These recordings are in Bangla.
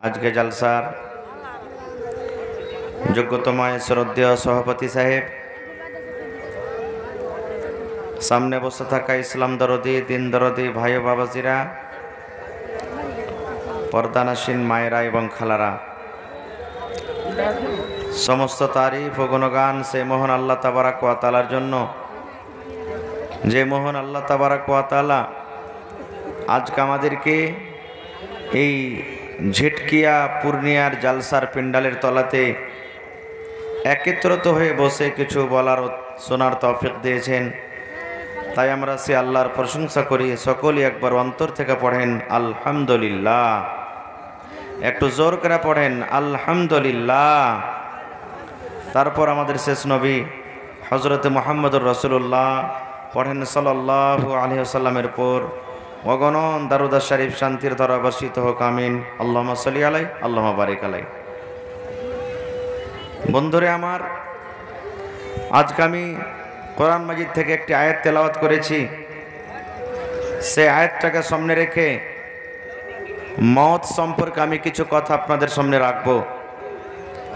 আজকে জালসার যোগ্যতম শ্রদ্ধেয় সভাপতি সাহেব, সামনে বসে থাকা ইসলাম দরদি দিন দরদি ভাই ও বাবাজিরা, পর্দানাসীন মায়েরা এবং খালারা, সমস্ত তারিফ ও গুণগান সেই মহান আল্লাহ তাবারাক ওয়া তাআলার জন্য, যে মহান আল্লাহ তাবারাক ওয়া তাআলা আজকে আমাদেরকে এই ঝিটকিয়া পূর্ণিয়ার জালসার পিন্ডালের তলাতে একত্রিত হয়ে বসে কিছু বলার শোনার তৌফিক দিয়েছেন। তাই আমরা সে আল্লাহর প্রশংসা করি। সকলেই একবার অন্তর থেকে পড়েন আলহামদুলিল্লাহ। একটু জোর করে পড়েন আলহামদুলিল্লাহ। তারপর আমাদের শেষ নবী হযরত মুহাম্মদুর রাসূলুল্লাহ পড়েন সাল্লাল্লাহু আলাইহি ওয়াসাল্লামের উপর অগণন দারুদ শরীফ শান্তির ধারা বর্ষিত হোক, আমিন। আল্লাহুম্মা সাল্লি আলাইহি আল্লাহুম্মা বারিক আলাইহি। বন্ধুরে আমার, আজকে আমি কোরআন মাজিদ থেকে একটি আয়াত তেলাওয়াত করেছি। সেই আয়াতটাকে সামনে রেখে মওত সম্পর্কে আমি কিছু কথা আপনাদের সামনে রাখব।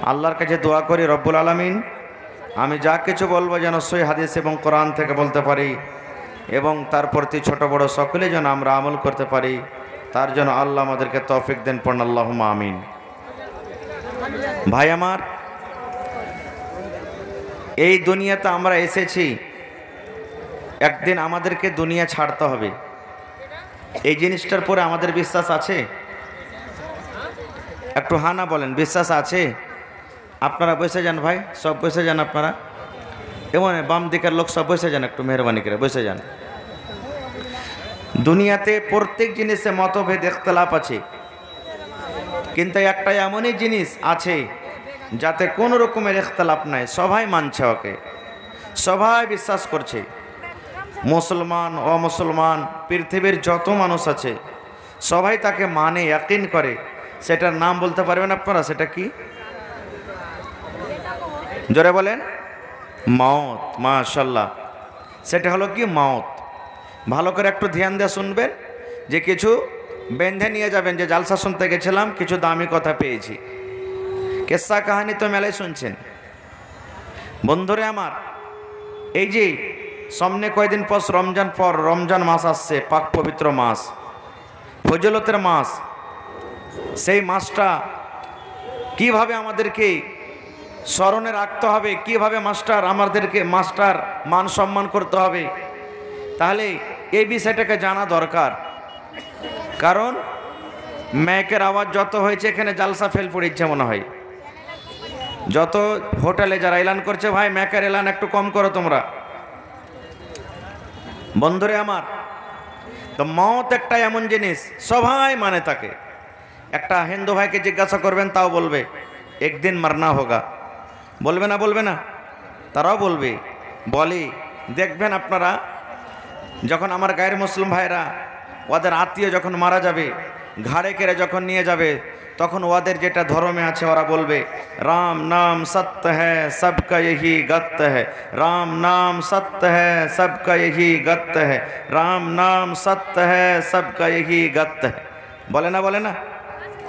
আল্লাহর কাছে দোয়া করি রব্বুল আলামিন আমি যা কিছু বলবো যেন সহিহ হাদিস এবং কোরআন থেকে বলতে পারি এবং তার প্রতি ছোট বড় সকলে যেন আমরা আমল করতে পারি, তার জন্য আল্লাহ আমাদেরকে তৌফিক দেন। পড়ুন আল্লাহুম্মা আমিন। ভাই আমার, এই দুনিয়াতে আমরা এসেছি, একদিন আমাদেরকে দুনিয়া ছাড়তে হবে। এই জিনিসটার পরে আমাদের বিশ্বাস আছে? একটু হানা বলেন, বিশ্বাস আছে? আপনারা বসে যান ভাই, সব বসে যান আপনারা, এবং বাম দিকের লোক সব বসে যান, একটু মেহরবানি করে বসে যান। দুনিয়াতে প্রত্যেক জিনিসে মতভেদ ইখতিলাফ আছে, কিন্তু একটা এমনই জিনিস আছে যাতে কোনো রকমের ইখতিলাফ নাই, সবাই মানছে ওকে, সবাই বিশ্বাস করছে। মুসলমান অমুসলমান পৃথিবীর যত মানুষ আছে সবাই তাকে মানে, ইয়াকিন করে। সেটার নাম বলতে পারবেন আপনারা? সেটা কি? জোরে বলেন। মওত। মাশাআল্লাহ। সেটা হলো কি? মওত। ভালো করে একটু ধ্যান দিয়ে শুনবেন, যে কিছু বেঁধে নিয়ে যাবেন যে জালসা শুনতে গেছিলাম, কিছু দামি কথা পেয়েছি। কেসা কাহানি তো মেলায় শুনছেন। বন্ধুরে আমার, এই যে সামনে কয়েকদিন পর রমজান মাস আসছে, পাক পবিত্র মাস, ফজিলতের মাস। সেই মাসটা কিভাবে আমাদেরকে স্মরণে রাখতে হবে, কিভাবে আমাদেরকে মাস্টার মান সম্মান করতে হবে, তাহলে এই বিষয়টাকে জানা দরকার। কারণ মাইকের আওয়াজ যত হয়েছে, এখানে জালসা ফেল পড়েছে মনে হয়। যত হোটেলে যারা এলান করছে, ভাই মাইকের এলান একটু কম করো তোমরা। বন্ধুরে আমার, তো মওত একটা এমন জিনিস সবাই মানে তাকে। একটা হিন্দু ভাইকে জিজ্ঞাসা করবেন, তাও বলবে একদিন মারনা হোগা। বলবে না? বলবে না? তারাও বলবে। বলি দেখবেন আপনারা, যখন আমার গায়ের মুসলিম ভাইরা ওদের আত্মীয় যখন মারা যাবে, ঘাড়ে কেড়ে যখন নিয়ে যাবে, তখন ওদের যেটা ধর্মে আছে ওরা বলবে রাম নাম সত্য হ্যায় সবকা यही গত্য है, রাম নাম সত্য है सबका यही গত্য है, রাম নাম সত্য है सबका यही গত্য है। বলে না? বলে না?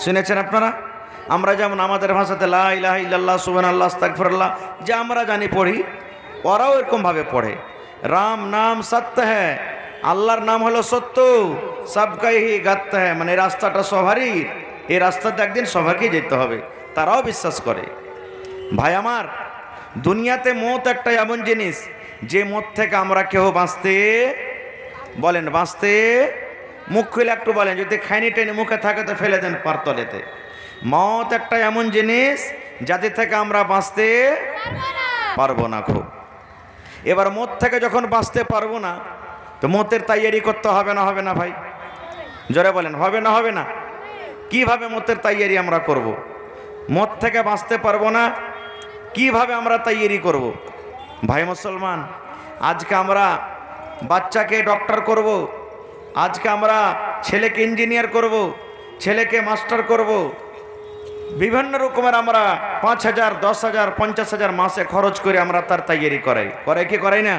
শুনেছেন আপনারা? আমরা যেমন আমাদের ভাষাতে লা ইলাহা ইল্লাল্লাহ সুবহানাল্লাহ আস্তাগফিরুল্লাহ যে আমরা জানি পড়ি, ওরাও এরকমভাবে পড়ে। রাম নাম সত্য হ্যায়, আল্লাহর নাম হলো সত্য, সবকা यही গত্য है, মানে রাস্তাটা সবারই, এই রাস্তাতে একদিন সবাইকে যেতে হবে, তারাও বিশ্বাস করে। ভাই আমার, দুনিয়াতে মওত একটা এমন জিনিস যে মওত থেকে আমরা কেউ বাঁচতে, বলেন বাঁচতে, মুখ খুলে একটু বলেন, যদি খাইনি টেনে মুখে থাকে তো ফেলে দেন পারতলেতে। মওত একটা এমন জিনিস যাতে থেকে আমরা বাঁচতে পারবো না। খুব এবার মওত থেকে যখন বাঁচতে পারবো না, তো মওতের তৈয়ারি করতে হবে না? হবে না ভাই? জোরে বলেন, হবে না? হবে না? কিভাবে মওতের তৈয়ারি আমরা করব? মওত থেকে বাঁচতে পারবো না, কিভাবে আমরা তৈয়ারি করব? ভাই মুসলমান, আজকে আমরা বাচ্চাকে ডক্টর করব, আজকে আমরা ছেলেকে ইঞ্জিনিয়ার করব, ছেলেকে মাস্টার করব, বিভিন্ন রকমের আমরা 5,000, 10,000, 50,000 মাসে খরচ করে আমরা তার তৈয়ারি করাই কি করাই না?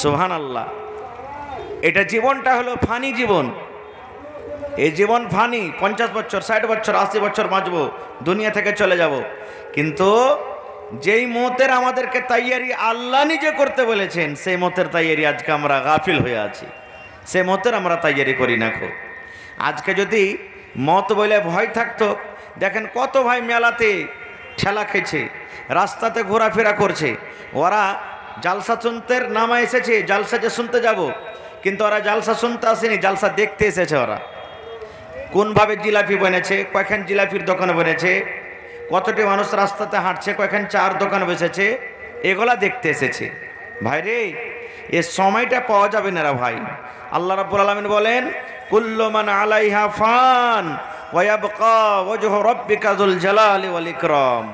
সুবহানাল্লাহ। এটা জীবনটা হলো ফানি জীবন। এই জীবন ফানি, 50 বছর 60 বছর 80 বছর বাঁচবো, দুনিয়া থেকে চলে যাব। কিন্তু যেই মতের আমাদেরকে তৈয়ারি আল্লাহ নিজে করতে বলেছেন, সেই মতের তৈয়ারি আজকে আমরা গাফিল হয়ে আছি, সে মতের আমরা তৈয়ারি করি না। আজকে যদি মত বলে ভয় থাকতো, দেখেন কত ভাই মেলাতে ঠেলা খেয়েছে, রাস্তাতে ঘোরাফেরা করছে, ওরা জালসা শুনতে নামা এসেছে, জালসা যে শুনতে যাব, কিন্তু ওরা জালসা শুনতে আসেনি, জালসা দেখতে এসেছে। ওরা কোনভাবে জিলাপি বনেছে, কয়খান জিলাপির দোকান বনেছে, কতটি মানুষ রাস্তাতে হাঁটছে, কয়খান চার দোকান বসেছে, এগুলা দেখতে এসেছে। ভাই রে, এ সময়টা পাওয়া যাবে না ভাই। আল্লাহ রাব্বুল আলামিন বলেন, কুল্লু মান আলাইহা ফান ওয়া ইয়াবকা ওয়াজহু রাব্বিকা যুল জালালি ওয়াল ইকরাম।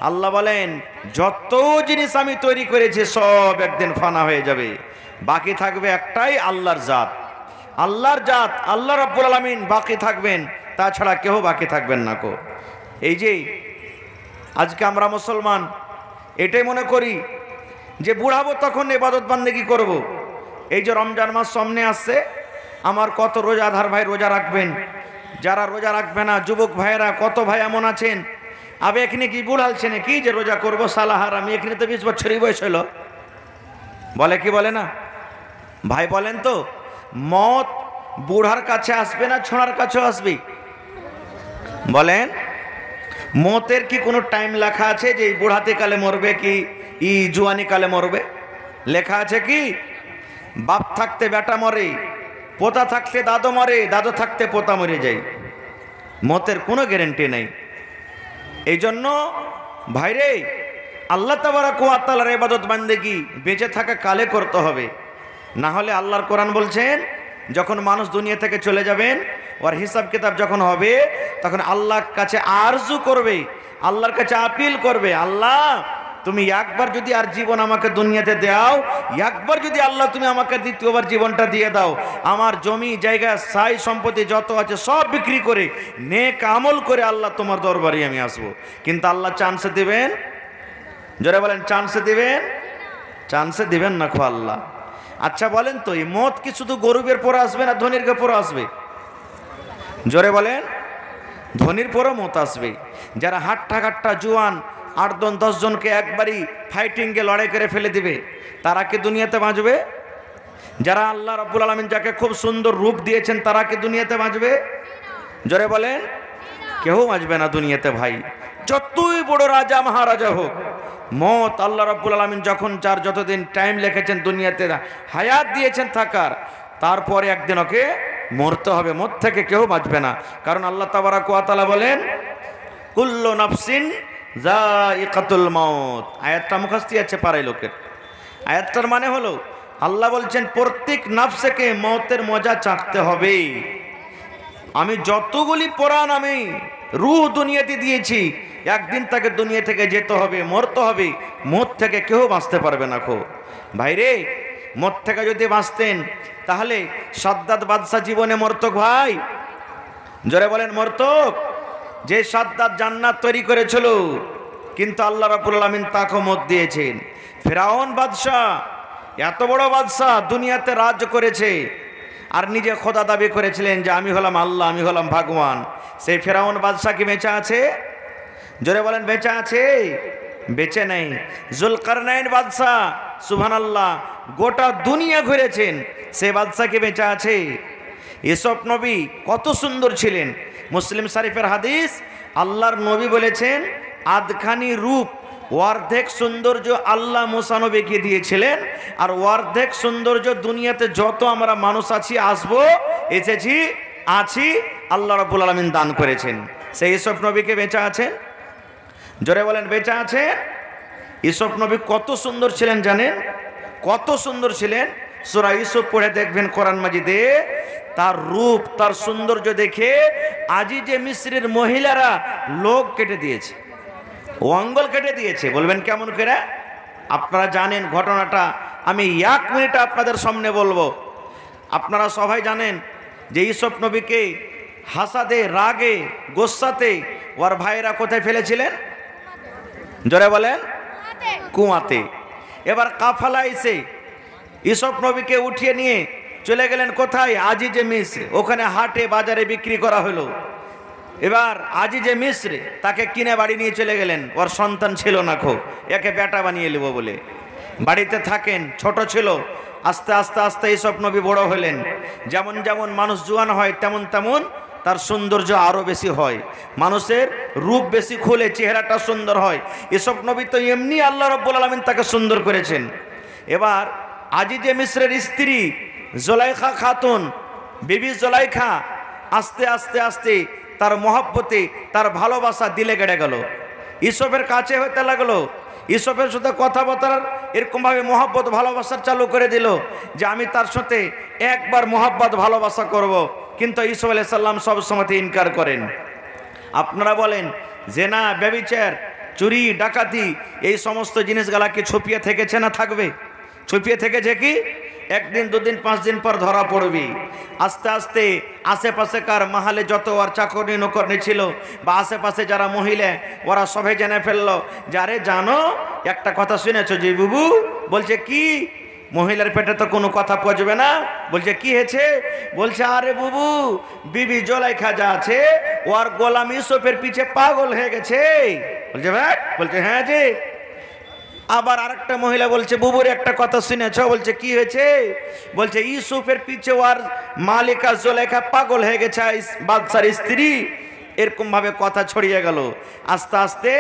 আল্লাহ বলেন, যত জিনিস আমি তৈরি করেছি সব একদিন ফানা হয়ে যাবে, বাকি থাকবে একটাই, আল্লাহর জাত। আল্লাহর জাত, আল্লাহ রাব্বুল আলামিন বাকি থাকবেন, তাছাড়া কেউ বাকি থাকবেন না। এই যে আজকে আমরা মুসলমান এটাই মনে করি যে বুড়াবো তখন ইবাদত বান্দেগি করব। এই যে রমজান মাস সামনে আসছে, আমার কত রোজাদার ভাই রোজা রাখবেন, যারা রোজা রাখবে না যুবক ভাইয়েরা কত ভাই এমন আছেন, আবে এখানে কি বুড়ালছে না কি যে রোজা করবো, সালাহার আমি এখানে তো 20 বছরই বয়স হলো, বলে কি বলে না ভাই? বলেন তো, মত বুড়ার কাছে আসবে না ছোঁড়ার কাছেও আসবে? বলেন, মতের কি কোনো টাইম লেখা আছে যে বুড়াতে কালে মরবে কি জুয়ানি কালে মরবে? লেখা আছে কি? বাপ থাকতে বেটা মরে, পোতা থাকতে দাদু মরে, দাদু থাকতে পোতা মরে যায়। মতের কোনো গ্যারেন্টি নেই। এই জন্য ভাইরে, আল্লাহ তাবারক ওয়া তাআলার ইবাদত বান্দেগি বেঁচে থাকা কালে করতে হবে। না হলে আল্লাহর কোরআন বলছেন, যখন মানুষ দুনিয়া থেকে চলে যাবেন, ওর হিসাব কিতাব যখন হবে, তখন আল্লাহর কাছে আরজু করবে, আল্লাহর কাছে আপিল করবে, আল্লাহ তুমি একবার যদি আর জীবন আমাকে দুনিয়াতে দাও, একবার যদি আল্লাহ তুমি আমাকে দ্বিতীয়বার জীবনটা দিয়ে দাও, আমার জমি জায়গা সাই সম্পত্তি যত আছে সব বিক্রি করে নেক আমল করে আল্লাহ তোমার দরবারে আমি আসবো। কিন্তু আল্লাহ চান্সে দিবেন? জোরে বলেন, চান্সে দিবেন? চান্সে দিবেন না আল্লাহ। আচ্ছা বলেন তো, এই মত কি শুধু গরিবের পরে আসবে না ধনীর পরে আসবে? জোরে বলেন, ধনীর পরও মত আসবে। যারা হাট্টা কাট্টা জুয়ান 8-10 জনকে একবারই ফাইটিংয়ে লড়াই করে ফেলে দিবে, তারা কি দুনিয়াতে বাঁচবে? যারা আল্লাহ রাব্বুল আলামিন যাকে খুব সুন্দর রূপ দিয়েছেন, তারা কি দুনিয়াতে বাঁচবে? জোরে বলেন, কেউ বাঁচবে না দুনিয়াতে ভাই, যতই বড় রাজা মহারাজা হোক। মত আল্লাহ রাব্বুল আলামিন যখন যার যতদিন টাইম লিখেছেন দুনিয়াতে হায়াত দিয়েছেন থাকার, তারপরে একদিন ওকে মরতে হবে, মত থেকে কেউ বাঁচবে না। কারণ আল্লাহ তাবারক ওয়া তাআলা বলেন, কুল্লু নাফসিন যায়িকাতুল মাউত। আয়াতটা মুখস্থ আছে পাড়ায় লোকের। আয়াতটার মানে হলো, আল্লাহ বলছেন প্রত্যেক নফসকে মৌতের মজা চাখতে হবে। আমি যতগুলি কোরআন আমি রূহ দুনিয়াতে দিয়েছি, একদিন তাকে দুনিয়া থেকে যেতে হবে, মরতে হবে, মত থেকে কেউ বাঁচতে পারবে না। ভাইরে, মত থেকে যদি বাঁচতেন তাহলে সাদ্দাত বাদশা জীবনে মরতক ভাই? জোরে বলেন, মরতক? যে সাদ্দাত জান্নাত তৈরি করেছিল, কিন্তু আল্লাহ রাব্বুল আলামিন তাকে মত দিয়েছেন। ফিরাউন বাদশাহ, এত বড় বাদশাহ, দুনিয়াতে রাজ করেছে আর নিজে খোদা দাবি করেছিলেন যে আমি হলাম আল্লাহ, আমি হলাম ভগবান। সেই ফিরাউন বাদশাহ কি বেঁচে আছে? জোরে বলেন, বেঁচে আছে? বেঁচে নেই। জুলকারনাইন বাদশাহ, সুবহানাল্লাহ, গোটা দুনিয়া ঘুরেছেন, সে বাদশাহ কি বেঁচে আছে? ইউসুফ নবী কত সুন্দর ছিলেন। মুসলিম শরীফের হাদিস, আল্লাহর নবী বলেছেন, আধখানি রূপ অর্ধেক সৌন্দর্য আল্লাহ মুসা নবীকে দিয়েছিলেন, আর অর্ধেক সৌন্দর্য দুনিয়াতে যত আমরা মানুষ আছি, আসবো, এসেছি, আছি, আল্লাহ রাব্বুল আলামিন দান করেছেন। সেই ইউসুফ নবীকে বেঁচে আছেন? জোরে বলেন, বেঁচে আছেন? ইউসুফ নবী কত সুন্দর ছিলেন জানেন? কত সুন্দর ছিলেন? সূরা ইউসুফ পড়ে দেখবেন কোরআন মাজিদে, তার রূপ, তার সৌন্দর্য দেখে আজি যে মিস্রের মহিলারা লোক কেটে দিয়েছে, অঙ্গল কেটে দিয়েছে। বলবেন কেমন করে? আপনারা জানেন ঘটনাটা, আমি 1 মিনিটে আপনাদের সামনে বলবো। আপনারা সবাই জানেন যে ইউসুফ নবীকে হাসাদে, রাগে, গোসাতে ওর ভাইরা কোথায় ফেলেছিলেন? জোরে বলেন, কুয়াতে। এবার কাফালা এসে ইউসুফ নবীকে উঠিয়ে নিয়ে চলে গেলেন কোথায়? আজিজে মিস্র। ওখানে হাটে বাজারে বিক্রি করা হলো। এবার আজিজে মিস্র তাকে কিনে বাড়ি নিয়ে চলে গেলেন। ওর সন্তান ছিল না, খো একে বেটা বানিয়ে নেব বলে বাড়িতে থাকেন। ছোট ছিল, আস্তে আস্তে আস্তে ইউসুফ নবী বড় হলেন। যেমন যেমন মানুষ জোয়ান হয় তেমন তেমন তার সৌন্দর্য আরও বেশি হয়, মানুষের রূপ বেশি খুলে, চেহারাটা সুন্দর হয়। ইউসুফ নবী তো এমনি আল্লাহ রাব্বুল আলামিন তাকে সুন্দর করেছেন। এবার আজিজে মিস্রের স্ত্রী জুলাইখা খাতুন, বিবি জুলাইখা আস্তে আস্তে আস্তে তার মহব্বতে, তার ভালোবাসা দিলে গেড়ে গেল, ইউসুফের কাছে হতে লাগলো। ইউসুফের সাথে কথাবার্তার এরকমভাবে মহব্বত ভালোবাসার চালু করে দিল যে আমি তার সাথে একবার মহব্বত ভালোবাসা করব। কিন্তু ইউসুফ আলাইহিস সালাম সব সময় ইনকার করেন। আপনারা বলেন জেনা, ব্যভিচার, চুরি, ডাকাতি এই সমস্ত জিনিসগুলা কি ছুপিয়ে থেকেছে না থাকবে? ছুপিয়ে থেকেছে কি? একদিন দুদিন 5 দিন পর ধরা পড়বি। আস্তে আস্তে আশেপাশেকার মাহালে যত আর চাকরি নকরনি ছিল বা আশেপাশে যারা মহিলা, ওরা সবাই জেনে ফেললো যে আরে জানো একটা কথা শুনেছো যে বুবু? বলছে কি? মহিলার পেটে তো কোনো কথা পচবে না। বলছে কি হয়েছে? বলছে আরে বুবু, বিবি জুলাইখা যা আছে ওর গোলাম ইউসুফের পিছে পাগল হয়ে গেছে। বলছে ভাই? বলছে হ্যাঁ জি। আবার আরেকটা মহিলা বলছে বুবুর একটা কথা শুনেছ? বলছে কি হয়েছে? বলছে ইউসুফের পিছে ওর মালিকা জুলাইখা পাগল হয়ে গেছে, বাদশার স্ত্রী। এরকম ভাবে কথা ছড়িয়ে গেল। আস্তে আস্তে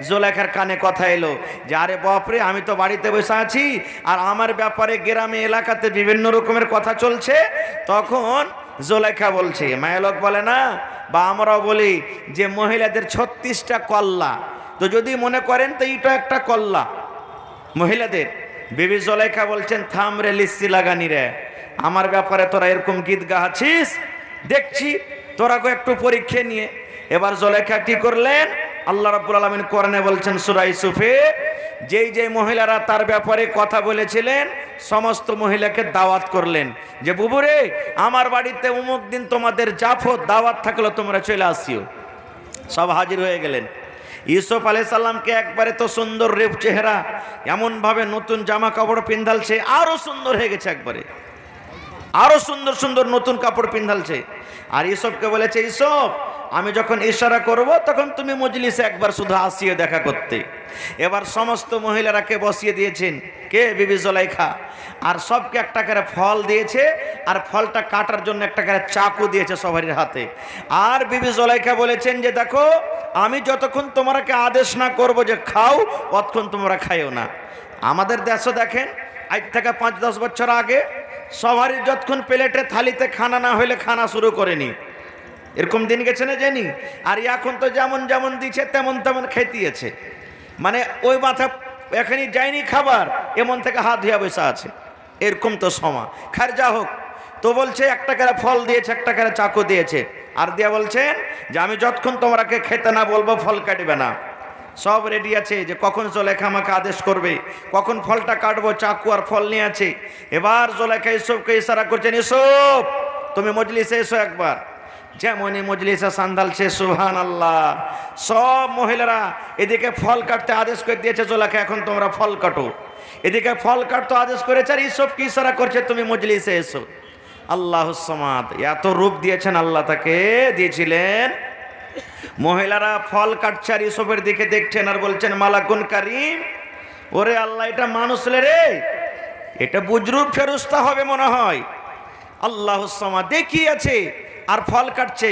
জুলাইখার কানে কথা এলো যে আরে বাপরে, আমি তো বাড়িতে বসে আছি আর আমার ব্যাপারে গ্রামে এলাকাতে বিভিন্ন রকমের কথা চলছে। তখন জুলাইখা বলছে, মায়ালোক বলে না বা আমরাও বলি যে মহিলাদের 36টা কল্লা, তো যদি মনে করেন তো এইটা একটা কল্লা মহিলাদের। বিবি জুলাইখা বলছেন থাম রে লিস্সি লাগানি রে, আমার ব্যাপারে তোরা এরকম গীত গাচ্ছিস, দেখছি তোরা একটু পরীক্ষা নিয়ে। এবার জুলাইখা কি করলেন? আল্লাহ রাব্বুল আলামিন কোরআনে বলছেন সূরা ইউসুফে, যেই যেই মহিলারা তার ব্যাপারে কথা বলেছিলেন সমস্ত মহিলাকে দাওয়াত করলেন যে বুবুরে আমার বাড়িতে অমুক দিন তোমাদের জাফর দাওয়াত থাকলো, তোমরা চলে আসিও। সব হাজির হয়ে গেলেন। ইউসুফ আলাইহিস সালামকে একবারে তো সুন্দর রূপ চেহারা, এমনভাবে নতুন জামা কাপড় পিন্ধালছে, আরো সুন্দর হয়ে গেছে, একবারে আরো সুন্দর সুন্দর নতুন কাপড় পিন্ধালছে। আর ইউসুফকে বলেছে ইউসুফ আমি যখন ইশারা করব তখন তুমি মজলিসে একবার শুধু আসিয়ে দেখা করতে। এবার সমস্ত মহিলারাকে বসিয়ে দিয়েছেন, কে? বিবি জুলাইখা। আর সবকে একটা করে ফল দিয়েছে, আর ফলটা কাটার জন্য একটা করে চাকু দিয়েছে সবারই হাতে। আর বিবি জুলাইখা বলেছেন যে দেখো আমি যতক্ষণ তোমাকে আদেশ না করব যে খাও, ততক্ষণ তোমরা খাইও না। আমাদের দেশে দেখেন আজ থেকে 5-10 বছর আগে সবারই যতক্ষণ প্লেটে থালিতে খানা না হইলে খানা শুরু করেনি, এরকম দিন গেছে না জানি। আর এখন তো যেমন যেমন দিচ্ছে তেমন তেমন খেতিয়েছে, মানে ওই মাথা এখনই যায়নি খাবার, এমন থেকে হাত ধুয়া বসে আছে, এরকম তো সময়। খার যা হোক, তো বলছে একটা করে ফল দিয়েছে, একটা করে চাকু দিয়েছে, আর দিয়া বলছেন যে আমি যতক্ষণ তোমাকে খেতে না বলবো ফল কাটবে না। সব রেডি আছে যে কখন জুলাইখা আমাকে আদেশ করবে, কখন ফলটা কাটবো, চাকু আর ফল নিয়ে আছে। এবার জুলাইখা ইউসুফকে ইশারা করছেন, ইউসুফ তুমি মজলিসে এসো একবার। যেমনই মজলিসে সান্দালছে, সুবহানাল্লাহ, সব মহিলারা এদিকে ফল কাটতে আদেশ করে দিয়েছে জুলাইখা, এখন তোমরা ফল কাটো। এদিকে ফল কাটতে আদেশ করেছে আর ইউসুফকে ইশারা করছে তুমি মজলিসে এসো। আল্লাহুস সামাদ, এত রূপ দিয়েছেন আল্লাহ, তাকে দিয়েছিলেন। মহিলারা ফল কাটছে আর ইউসুফের দিকে দেখছেন আর বলছেন মালাকুন কারীম, ওরে আল্লাহ এটা মানুষ রে, এটা বুজরুগ ফেরেশতা হবে মনে হয়। আল্লাহুস সামাদ দেখি আছে আর ফল কাটছে,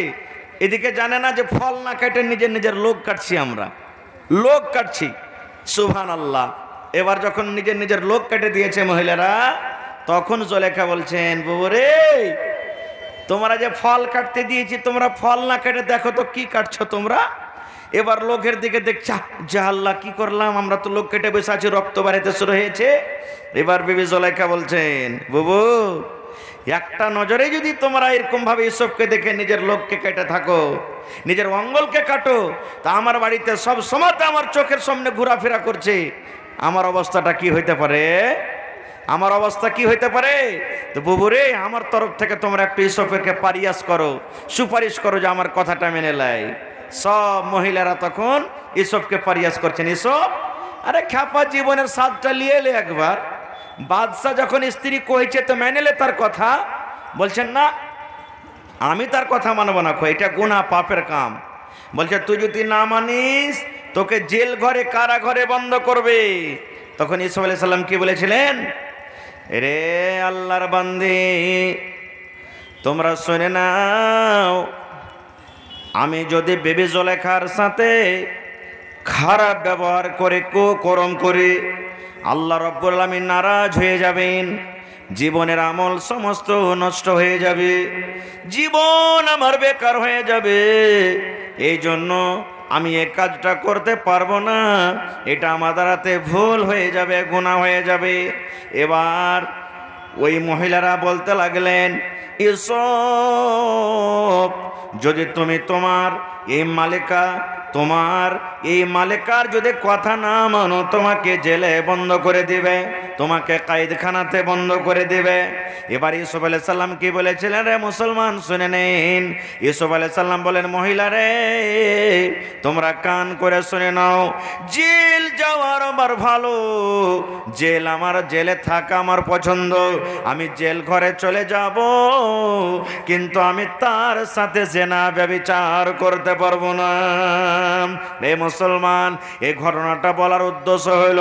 এদিকে জানে না যে ফল না কাটে নিজের নিজের লোক কাটছি, আমরা লোক কাটছি। সুবহানাল্লাহ। এবার যখন নিজের নিজের লোক কেটে দিয়েছে মহিলারা, তখন জুলাইখা বলছেন বুবুরে তোমরা যে ফল কাটতে দিয়েছি তোমরা ফল না কেটে দেখো তো কি কাটছো তোমরা। এবার লোকের দিকে দেখছে, যা আল্লাহ কি করলাম, আমরা তো লোক কেটে বসে আছি, রক্ত বাড়িতে শুরু হয়েছে। এবার বিবি জুলাইখা বলছেন বুবু একটা নজরে যদি তোমরা এরকম ভাবে ইউসুফকে দেখে নিজের লোককে কেটে থাকো, নিজের অঙ্গলকে কাটো, তা আমার বাড়িতে সব সময় আমার চোখের সামনে ঘোরাফেরা করছে, আমার অবস্থাটা কি হইতে পারে, আমার অবস্থা কি হইতে পারে। তো বুবুরে আমার তরফ থেকে তোমরা একটু ইউসুফকে পারিয়াস করো, সুপারিশ করো যে আমার কথাটা মেনে নেয়। সব মহিলারা তখন ইউসুফকে পারিয়াস করছেন। ইউসুফ আরে খ্যাপা জীবনের স্বাদটা লিয়ে এলে একবার, বাদশা যখন স্ত্রী কইছে তো মেনে লে তার কথা, বলছেন না, আমি তার কথা মানব না, এটা গুনাহ পাপের কাম। বলছে তুই যদি না মানিস তোকে জেল ঘরে কারাঘরে বন্ধ করবে। তখন ইউসুফ আলাইহিস সালাম কি বলেছিলেন, রে আল্লাহর বান্দি তোমরা শুনে নাও, আমি যদি বেবি জুলেখার সাথে খারাপ ব্যবহার করে কুকর্ম করে আল্লাহ রাব্বুল আলামিন নারাজ হয়ে যাবেন, জীবনের আমল সমস্ত নষ্ট হয়ে যাবে, জীবন আমার বেকার হয়ে যাবে। এই জন্য আমি এই কাজটা করতে পারবো না, এটা আমাদের হাতে ভুল হয়ে যাবে, গুনাহ হয়ে যাবে। এবার ওই মহিলারা বলতে লাগলেন, ইউসুফ যদি তুমি তোমার এই মালিকার যদি কথা না মানো তোমাকে জেলে বন্ধ করে দিবে, তোমাকে কায়দখানাতে বন্ধ করে দিবে। এবার ইউসুফ আলাইহিস সালাম কি বলেছিলেন, রে মুসলমান শুনে নিন। ইউসুফ আলাইহিস সালাম বলেন, মহিলা রে তোমরা কান করে শুনে নাও, জেল যাওয়ার আমার ভালো, জেলে থাকা আমার পছন্দ, আমি জেল ঘরে চলে যাব, কিন্তু আমি তার সাথে জেনা ব্যভিচার করতে পারবো না। রে মুসলমান, এই ঘটনাটা বলার উদ্দেশ্য হইল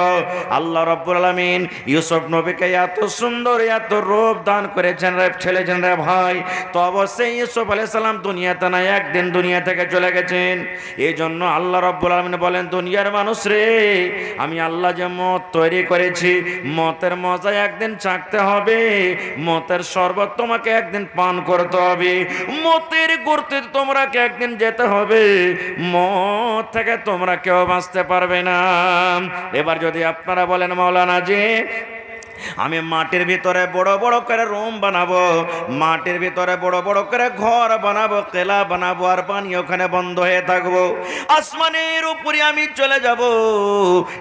আল্লাহ রাব্বুল আলামিন ইউসুফ নবীকে এত সুন্দর এত রূপ দান করেছেন রে ছেলেছেন রে ভাই। তো অবশ্যই ইউসুফ আলাইহিস সালাম দুনিয়াতে না একদিন দুনিয়া থেকে চলে গেছেন। এই জন্য আল্লাহ রাব্বুল আলামিন বলেন, দুনিয়ার মানুষ রে, আমি আল্লাহ যে মত তৈরি করেছি, মতের মজা একদিন চাখতে হবে, মতের শরবত তোমাকে একদিন পান করতে হবে, মতের গর্তে তোমরা একদিন যেতে হবে, মত থেকে তোমরা কেউ বাঁচতে পারবে না। এবার যদি আপনারা বলেন, মাওলানা জি আমি মাটির ভিতরে বড় বড় করে রুম বানাবো, মাটির ভিতরে বড় বড় করে ঘর বানাবো, কেলা বানাবো, আর পানি ওখানে বন্ধ হয়ে থাকবো, আসমানের উপরে আমি চলে যাব,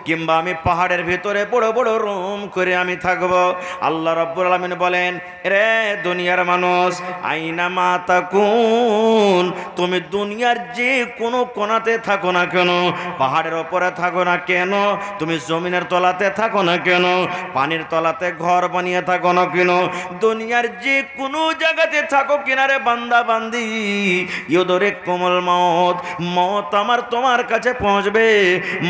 কিংবা আমি পাহাড়ের ভিতরে বড় বড় রুম করে আমি থাকবো। আল্লাহ রাব্বুল আলামিন বলেন, রে দুনিয়ার মানুষ, আইনা মা তাকুন, তুমি দুনিয়ার যে কোনো কোণাতে থাকো না কেন, পাহাড়ের ওপরে থাকো না কেন, তুমি জমিনের তলাতে থাকো না কেন, পানির তলাতে ঘর বানিয়ে থাকো না কেন, দুনিয়ার যে কোনো জায়গাতে থাকো কিনারে বান্দা বান্দি, ইউদরে কোমল মত আমার তোমার কাছে পৌঁছবে,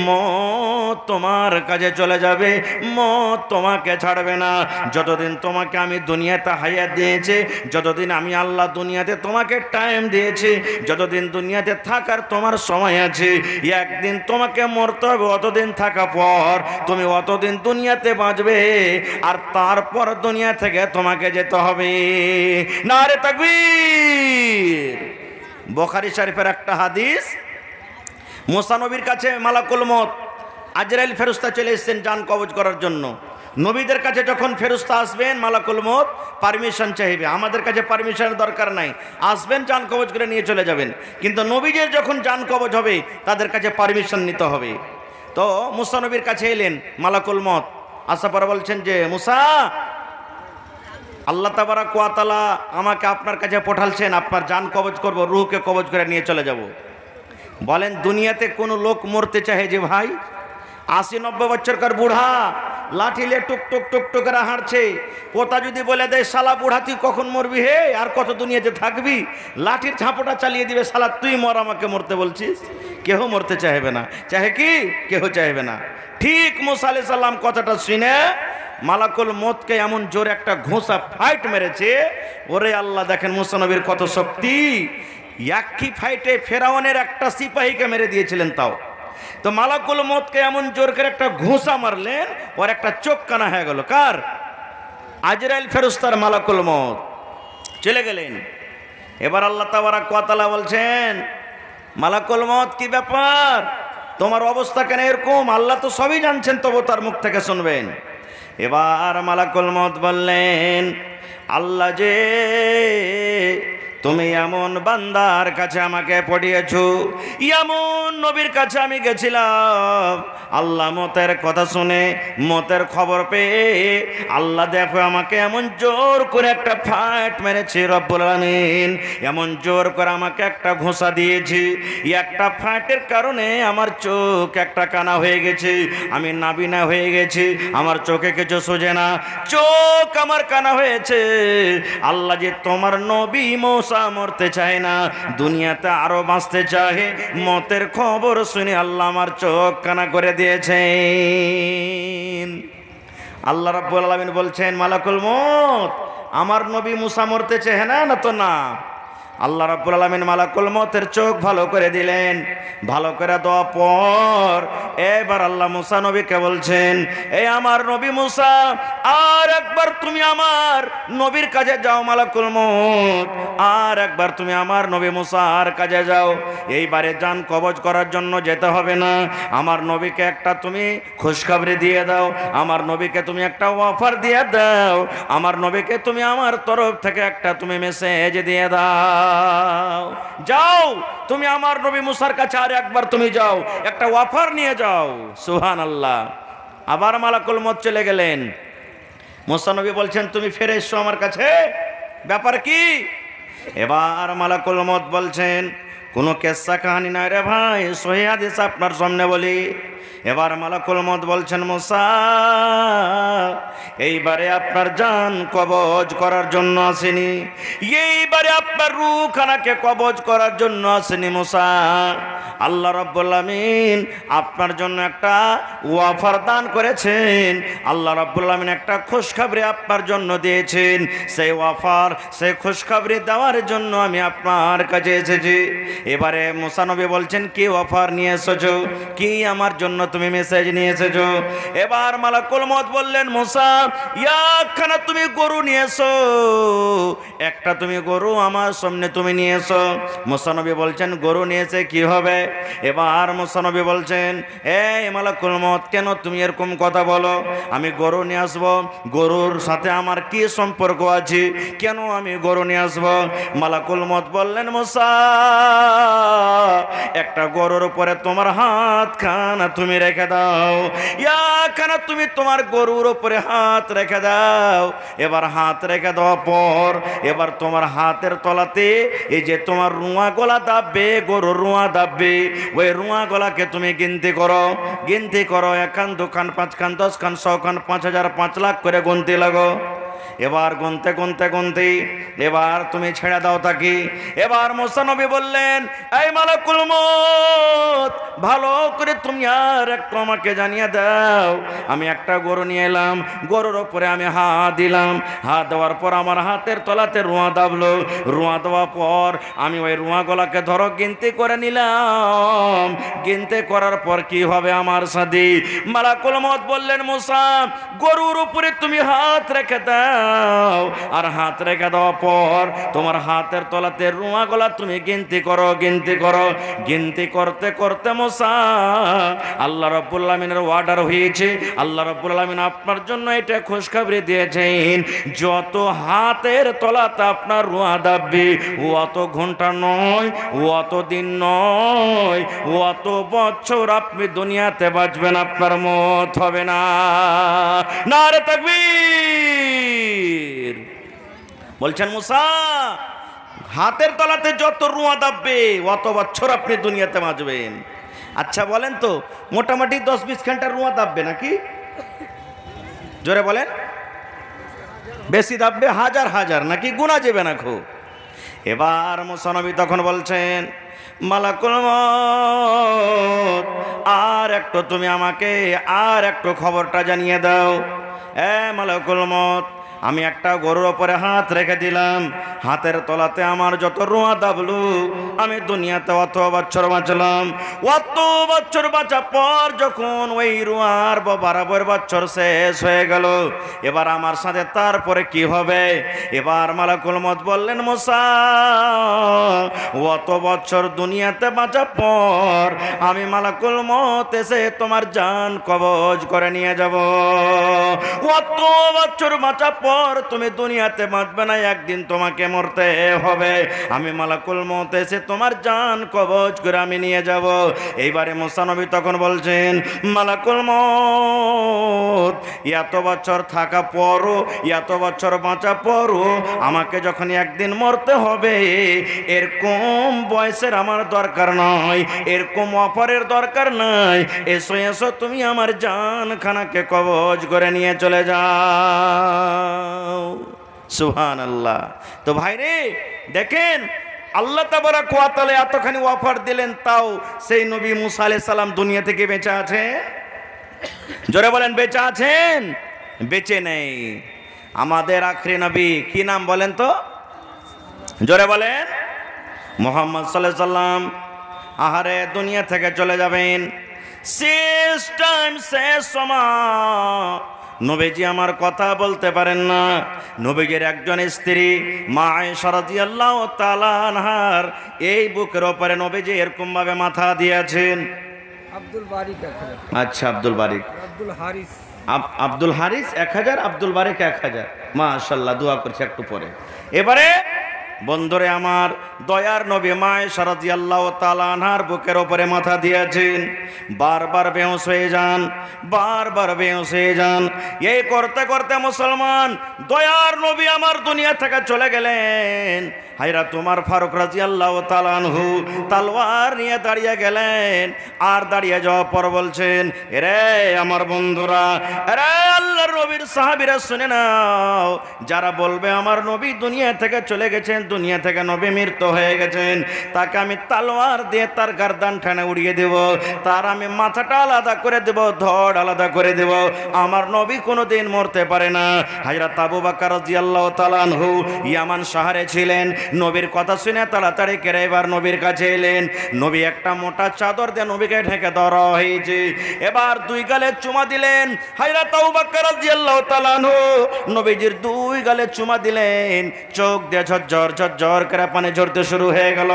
মত তোমার কাছে চলে যাবে, মত তোমাকে ছাড়বে না। যতদিন তোমাকে আমি দুনিয়াতে হায়াত দিয়েছি, যতদিন আমি আল্লাহ দুনিয়াতে তোমাকে টাইম দিয়েছি, যতদিন দুনিয়াতে থাকার তোমার সময় আছে, একদিন তোমাকে মরতে হবে, অতদিন থাকা পর তুমি অতদিন দুনিয়াতে বাঁচবে, আর তারপর দুনিয়া থেকে তোমাকে যেতে হবে। নারে তাকবীর। বুখারী শরীফের একটা হাদিস, মুসা নবীর কাছে মালাকুল মউত আজরাইল ফেরেশতা চলে এসেছেন জান কবজ করার জন্য। নবীদের কাছে যখন ফেরেশতা আসবেন মালাকুল মউত পারমিশন চাইবে, আমাদের কাছে পারমিশনের দরকার নাই, আসবেন জান কবজ করে নিয়ে চলে যাবেন। কিন্তু নবীদের যখন জান কবজ হবে তাদের কাছে পারমিশন নিতে হবে। তো মুসা নবীর কাছে এলেন মালাকুল মউত, আসার পরে বলছেন যে মুসা, আল্লাহ তাবারাক ওয়া তাআলা আমাকে আপনার কাছে পাঠালছেন, আপনার জান কবজ করব, রূহকে কবজ করে নিয়ে চলে যাব। বলেন দুনিয়াতে কোনো লোক মরতে চাহে যে ভাই, 80-90 বছরকার বুড়া লাঠি নিয়ে টুক টুক টুক টুক করে হাঁটছে, পোতা যদি বলে দেয় শালা বুড়া তুই কখন মরবি হে, আর কত দুনিয়াতে থাকবি, লাঠির ঝাঁপটা চালিয়ে দিবে, শালা তুই মর, আমাকে মরতে বলছিস। কেউ মরতে চাইবে না, চাহে কি? কেউ চাইবে না। ঠিক মুসা আলাইহিস সালাম কথাটা শুনে মালাকুল মউতকে এমন জোরে একটা ঘোষা ফাইট মেরেছে, ওরে আল্লাহ, দেখেন মুসা নবীর কত শক্তি, একই ফাইটে ফেরাউনের একটা সিপাহীকে মেরে দিয়েছিলেন। তাও তো মালাকুল মউতকে এমন জোর করে একটা ঘোষা মারলেন, ওর একটা চোখ কানা হয়ে গেল। কার? আজরাইল ফেরেশতার। মালাকুল মউত চলে গেলেন। এবার আল্লাহ তাবারাক ওয়া তাআলা বলছেন, মালাকুল মউত কি ব্যাপার, তোমার অবস্থা কেন এরকম? আল্লাহ তো সবই জানছেন, তবু তার মুখ থেকে শুনবেন। এবার মালাকুল মউত বললেন, আল্লাহ যে তুমি এমন বান্দার কাছে আমাকে পড়িয়েছো, এমন নবীর কাছে আমি গেছিলাম। আল্লাহ মতের কথা শুনে, মতের খবর পেয়ে আল্লাহ দেখো আমাকে এমন জোর করে একটা ফাট মেরেছে রব্বুল আলামিন, এমন জোর করে আমাকে একটা ঘোষা দিয়েছি। একটা ফাটের কারণে আমার চোখ একটা কানা হয়ে গেছে, আমি নাবিনা হয়ে গেছি, আমার চোখে কিছু সোজে না, চোখ আমার কানা হয়েছে। আল্লাহ যে তোমার নবী মূসা মরতে চায় না, দুনিয়াতে আরো বাঁচতে চায়, মতের খবর শুনে আল্লাহ আমার চোখ কানা করে দিয়েছেন। আল্লাহ রাব্বুল আলামিন বলছেন, মালাকুল মউত, আমার নবী মূসা মরতে চায় না, না তো না। আল্লাহ রাব্বুল আলামিন মালাকুল মউতের চোখ ভালো করে দিলেন। ভালো করে দেওয়া পর এবার আল্লাহ মূসা নবীকে বলছেন, এই আমার নবী মূসা, আর একবার তুমি আমার নবীর কাছে যাও মালাকুল মউত, আর একবার তুমি আমার নবী মূসার কাছে যাও। এইবারে জান কবজ করার জন্য যেতে হবে না, আমার নবীকে একটা তুমি খুশখবরি দিয়ে দাও, আমার নবীকে তুমি একটা অফার দিয়ে দাও, আমার নবীকে তুমি আমার তরফ থেকে একটা তুমি মেসেজ দিয়ে দাও। যাও তুমি আমার নবী মূসার কাছে আর একবার তুমি যাও, একটা অফার নিয়ে যাও। সুবহানাল্লাহ। আবার মালাকুল মউত চলে গেলেন। মূসা নবী বলছেন, তুমি ফিরে এসো আমার কাছে, ব্যাপার কি? এবার মালাকুল মউত বলছেন, কোনো কেসা কাহিনী নয় রে ভাই, সহিহ হাদিস আপনার সামনে বলি। এবার মালাকুল মউত বলছেন, মূসা এইবারে আপনার জান কবজ করার জন্য আসেনি, এইবারে আপনার রূহখানাকে কবজ করার জন্য আসেনি মূসা। আল্লাহ রাব্বুল আলামিন আপনার জন্য একটা ওয়াফার দান করেছেন, আল্লাহ রাব্বুল আলামিন একটা খুশখবরি আপনার জন্য দিয়েছেন। সেই ওয়াফার, সেই খুশখবরি দেওয়ার জন্য আমি আপনার কাছে এসেছি। এবারে মূসা নবী বলছেন, কি অফার নিয়ে এসেছো, কি আমার জন্য তুমি মেসেজ নিয়ে এসেছো? এবার মালাকুল মউত বললেন, মূসা একখানা তুমি গরু নিয়ে এসো, একটা তুমি গরু আমার সামনে তুমি নিয়ে এসো। মূসা নবী বলছেন, গরু নিয়েছে কি হবে? এবার মূসা নবী বলছেন, এই মালাকুল মউত, কেন তুমি এরকম কথা বলো? আমি গরু নিয়ে আসবো, গরুর সাথে আমার কি সম্পর্ক আছে, কেন আমি গরু নিয়ে আসবো? মালাকুল মউত বললেন, মূসা একটা গরুর উপরে তোমার হাত খানা তুমি রেখে দাও, ইয়াখানা তুমি তোমার গরুর উপরে হাত রেখে দাও। এবার হাত রেখে দেওয়ার পর এবার তোমার হাতের তলাতে এই যে তোমার রুয়া গলা দাববে, গরুর রুয়া দাববে, ওই রুয়া গলাকে তুমি গিনতি করো, গিনতি করো, 1 খান 2 খান 5 খান 10 খান 100 খান 5000 5 লাখ করে গুনতে লাগো। এবার গুনতে গুনতে গুনতে এবার তুমি ছেড়ে দাও তাকে। এবার মূসা নবী বললেন, এই মালাকুল মউত, ভালো করে তুমি আর একটু আমাকে জানিয়ে দাও, আমি একটা গরু নিয়ে এলাম, গরুর উপরে আমি হাত দিলাম, হাত দেওয়ার পর আমার হাতের তলাতে রুয়া দাবলো, রুয়া দেওয়ার পর আমি ওই রুয়া গলাকে ধরো গিনতি করে নিলাম, গিনতি করার পর কি হবে আমার সাথে? মালাকুল মউত বললেন, মূসা গরুর উপরে তুমি হাত রেখে দাও, আর হাত রেখে দেওয়ার পর তোমার হাতের তলাতে রুয়া গলা তুমি গিনতি করো, গিনতি করো। গিনতি করতে করতে মূসা আল্লাহ রাব্বুল আলামিনের অর্ডার হয়েছে, আল্লাহ রাব্বুল আলামিন আপনার জন্য এটা খুশখবরি দিয়েছেন, যত হাতের তলাতে আপনার রুয়া দাববে, অত ঘন্টা নয়, অত দিন নয়, অত বছর আপনি দুনিয়াতে বাঁচবেন, আপনার মত হবে না। নারে তাকবীর। বলছেন, মূসা হাতের তলাতে যত রুয়া দাববে অত বছর আপনি দুনিয়াতে বাঁচবেন। আচ্ছা বলেন তো, মোটামুটি 10-20 ঘন্টার রুয়া দাববে নাকি? জোরে বলেন। বেশি দাববে, হাজার হাজার নাকি, গুণা যাবে না খুব। এবার মূসা নবী তখন বলছেন, মালাকুল মউত, আর একটু তুমি আমাকে আর একটু খবরটা জানিয়ে দাও। মালাকুল মউত, আমি একটা গরুর উপরে হাত রেখে দিলাম, হাতের তলাতে আমার যত রুয়া দাবলু, আমি দুনিয়াতে অত বছর বাঁচলাম, অত বছর বাঁচার পর যখন ওই রুয়ার বরাবর বছর শেষ হয়ে গেল, এবার আমার সাথে তারপরে কি হবে? এবার মালাকুল মউত বললেন, মূসা অত বছর দুনিয়াতে বাঁচার পর আমি মালাকুল মউত এসে তোমার জান কবজ করে নিয়ে যাব। অত বছর বাঁচার পর তুমি দুনিয়াতে বাঁচবে না, একদিন তোমাকে মরতে হবে। আমি মালাকুল মউত এসে তোমার জান কবজ করে আমি নিয়ে যাব। এইবারে মুসা নবী তখন বলছেন, মালাকুল মউত এত বছর থাকা পরও, এত বছর বাঁচা পরও আমাকে যখন একদিন মরতে হবে, এরকম বয়সের আমার দরকার নয়, এরকম অফারের দরকার নাই। এসো এসো, তুমি আমার জানখানাকে কবজ করে নিয়ে চলে যাও। সুবহানাল্লাহ। তো ভাইরে দেখেন, আল্লাহ তাবারাক ওয়া তাআলা এতখানি অফার দিলেন, তাও সেই নবী মুসা আলাইহিস সালাম দুনিয়া থেকে বেঁচে আছেন। জোরে বলেন, বেঁচে আছেন? বেঁচে নেই। আমাদের আখরি নবী কি নাম বলেন তো? জোরে বলেন। মুহাম্মদ সাল্লাল্লাহু আলাইহি সাল্লাম আহারে দুনিয়া থেকে চলে যাবেন। শেষ টাইম, শেষ সময় নবীজি আমার কথা বলতে পারেন না। নবীজির একজন স্ত্রী মা আয়েশা রাদিয়াল্লাহু তাআলা আনহার এই বুকের উপরে নবীজি এরকম ভাবে মাথা দিয়েছেন। আব্দুল বারিক 1000। আচ্ছা, আব্দুল বারিক। আব্দুল হারিস, আব্দুল হারিস 1000, আব্দুল বারিক 1000। মাশাআল্লাহ, দোয়া করছি একটু পরে। এবারে বন্ধুরে আমার, দয়ার নবী মা আয়েশা রাদিয়াল্লাহু তাআলা আনহার বুকের উপরে মাথা দিয়েছেন। বারবার বেহুশ হয়ে যান, বারবার বেহুশ হয়ে যান। এই করতে করতে মুসলমান, দয়ার নবী আমার দুনিয়া থেকে চলে গেলেন। হায়রা তোমার ফারুক রাদিয়াল্লাহু তাআলা আনহু তলোয়ার নিয়ে দাঁড়িয়ে গেলেন। আর দাঁড়িয়ে যাওয়ার পর বলছেন, এরে আমার বন্ধুরা, আরে আল্লাহর নবীর সাহাবীরা শুনে নাও, যারা বলবে আমার নবী দুনিয়া থেকে চলে গেছেন, দুনিয়া থেকে নবী মৃত্যু হয়ে গেছেন, তাকে আমি তলোয়ার দিয়ে তার গর্দানখানে উড়িয়ে দেব, তার আমি মাথাটা আলাদা করে দেব, ধড় আলাদা করে দেব। আমার নবী কোনোদিন মরতে পারে না। হযরত আবু বকর রাদিয়াল্লাহু তাআলা আনহু ইয়ামান শহরে ছিলেন। নবীর কথা শুনে তাড়াতাড়ি করে এবার নবীর কাছে এলেন। নবী একটা মোটা চাদর দিয়ে নবীকে ঢেকে ধরা হয়েছে। এবার দুই গালে চুমা দিলেন। হযরত আবু বকর রাদিয়াল্লাহু তাআলা আনহু নবীজির দুই গালে চুমা দিলেন। চোখ দিয়ে ঝরঝর ঝরঝর করে পানি ঝরতে শুরু হয়ে গেল।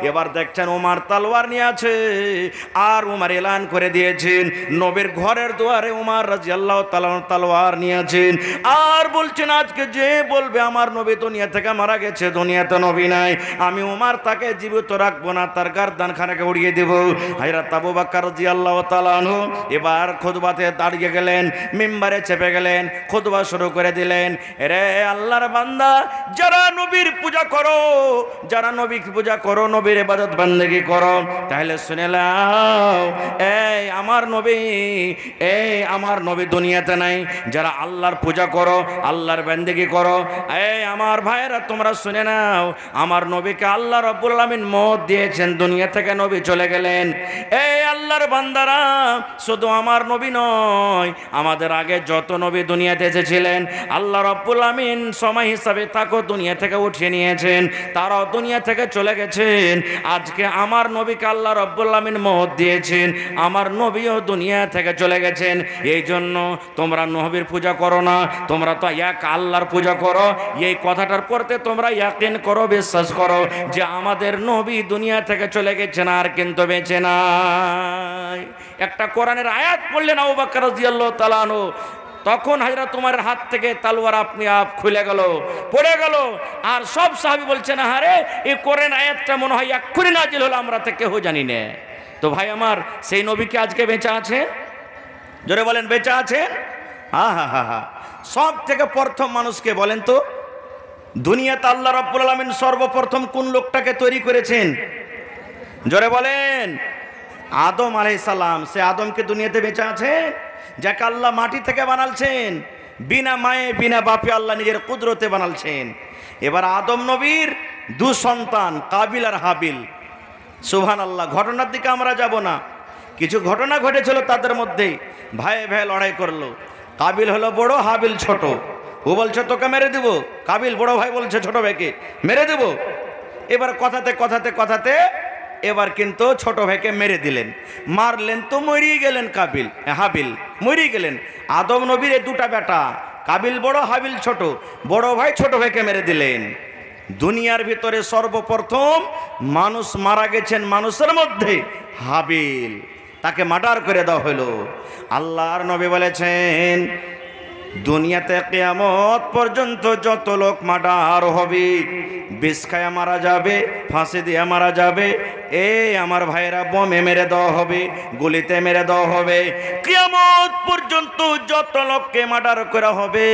এবার দেখছেন ওমর তলোয়ার নিয়ে আছে, আর ওমর এলান করে দিয়েছেন, নবীর ঘরের দুয়ারে ওমর রাদিয়াল্লাহু তাআলা তলোয়ার নিয়ে আছেন। আর বলছেন, আজকে যে বলবে আমার নবী দুনিয়া থেকে মারা গেছে, দুনিয়াতে নবী নাই, আমি ওমর তাকে জীবিত রাখবো না, তার গর্দানখানাকে উড়িয়ে দেব। হযরত আবু বকর রাদিয়াল্লাহু তাআলা আনহু এবার খুতবাতে দাঁড়িয়ে গেলেন, মিম্বারে চেপে গেলেন, খুতবা শুরু করে দিলেন। রে আল্লাহর বান্দা, যারা নবীর পূজা করো, যারা নবীর পূজা করো, নবীর ইবাদত বন্দেগী করো, তাহলে শুনে নাও, এই আমার নবী, এই আমার নবী দুনিয়াতে নাই। যারা আল্লাহর পূজা করো, আল্লাহর বন্দেগী করো, এই আমার ভাইরা তোমরা শুনে নাও, আমার নবীকে আল্লাহ রাব্বুল আলামিন মওত দিয়েছেন, দুনিয়া থেকে নবী চলে গেলেন। এই আল্লাহর বান্দারা, শুধু আমার নবী নয়, আমাদের আগে যত নবী দুনিয়াতে এসেছিলেন, আল্লাহ রাব্বুল আলামিন সময় হিসাবে তাকে দুনিয়া থেকে উঠিয়ে নিয়েছেন, তারাও দুনিয়া থেকে চলে গেছেন। আজকে আমার নবীকে আল্লাহ রাব্বুল আলামিন মওত দিয়েছেন, আমার নবীও দুনিয়া থেকে চলে গেছেন। এই জন্য তোমরা নবীর পূজা করো না, তোমরা তো এক আল্লাহর পূজা করো। এই কথাটার পরতে তোমরা ইয়াকিন করো, বিশ্বাস করো যে আমাদের নবী দুনিয়া থেকে চলে গেছেন, আর কিন্তু বেঁচে নাই। একটা কোরআনের আয়াত পড়লেন আবু বকর রাদিয়াল্লাহু তাআলা আনহু, তখন হযরত ওমরের হাত থেকে তলোয়ার আপনি আপ খুলে গেল, পড়ে গেল। আর সব সাহাবী বলছেন, আরে এই কোরআন আয়াতটা মনে হয় এক্ষুনি নাজিল হলো, আমরা তো কেউ জানি না। তো ভাই আমার, সেই নবী কি আজকে বেঁচে আছে? জোরে বলেন, বেঁচে আছেন? হা হা হা হা। সব থেকে প্রথম মানুষকে বলেন তো, দুনিয়াতে আল্লাহ রাব্বুল আলামিন সর্বপ্রথম কোন লোকটাকে তৈরি করেছেন? জোরে বলেন। আদম আলাইহিস সালাম। সে আদমকে দুনিয়াতে বেঁচে আছে, যাকে আল্লাহ মাটি থেকে বানালছেন, বিনা মায়ে বিনা বাপে আল্লাহ নিজের কুদরতে বানালছেন। এবার আদম নবীর দু সন্তান, কাবিল আর হাবিল। সুবহানাল্লাহ। ঘটনার দিকে আমরা যাব না, কিছু ঘটনা ঘটেছিল তাদের মধ্যে। ভাই ভাই লড়াই করলো। কাবিল হলো বড়, হাবিল ছোট। ও বলছে তোকে মেরে দেব, কাবিল বড় ভাই বলছে ছোট ভাইকে মেরে দেব। এবার কথাতে কথাতে কথাতে এবার কিন্তু ছোট ভাইকে মেরে দিলেন। মারলেন তো মরিয়ে গেলেন হাবিল মরিয়ে গেলেন। আদম নবীর দুটা বেটা, কাবিল বড়, হাবিল ছোট। বড় ভাই ছোট ভাইকে মেরে দিলেন। দুনিয়ার ভিতরে সর্বপ্রথম মানুষ মারা গেছেন মানুষের মধ্যে হাবিল, তাকে মার্ডার করে দেওয়া হলো। আল্লাহর নবী বলেছেন, দুনিয়াতে কিয়ামত পর্যন্ত যত লোক মার্ডার হবে, বিষ খায়া মারা যাবে, ফাঁসি দিয়ে মারা যাবে, আমার ভাইরা বোমে মেরে দেওয়া হবে, গুলিতে মেরে দেওয়া হবে। কিয়ামত পর্যন্ত যত লোককে মার্ডার করা হবে,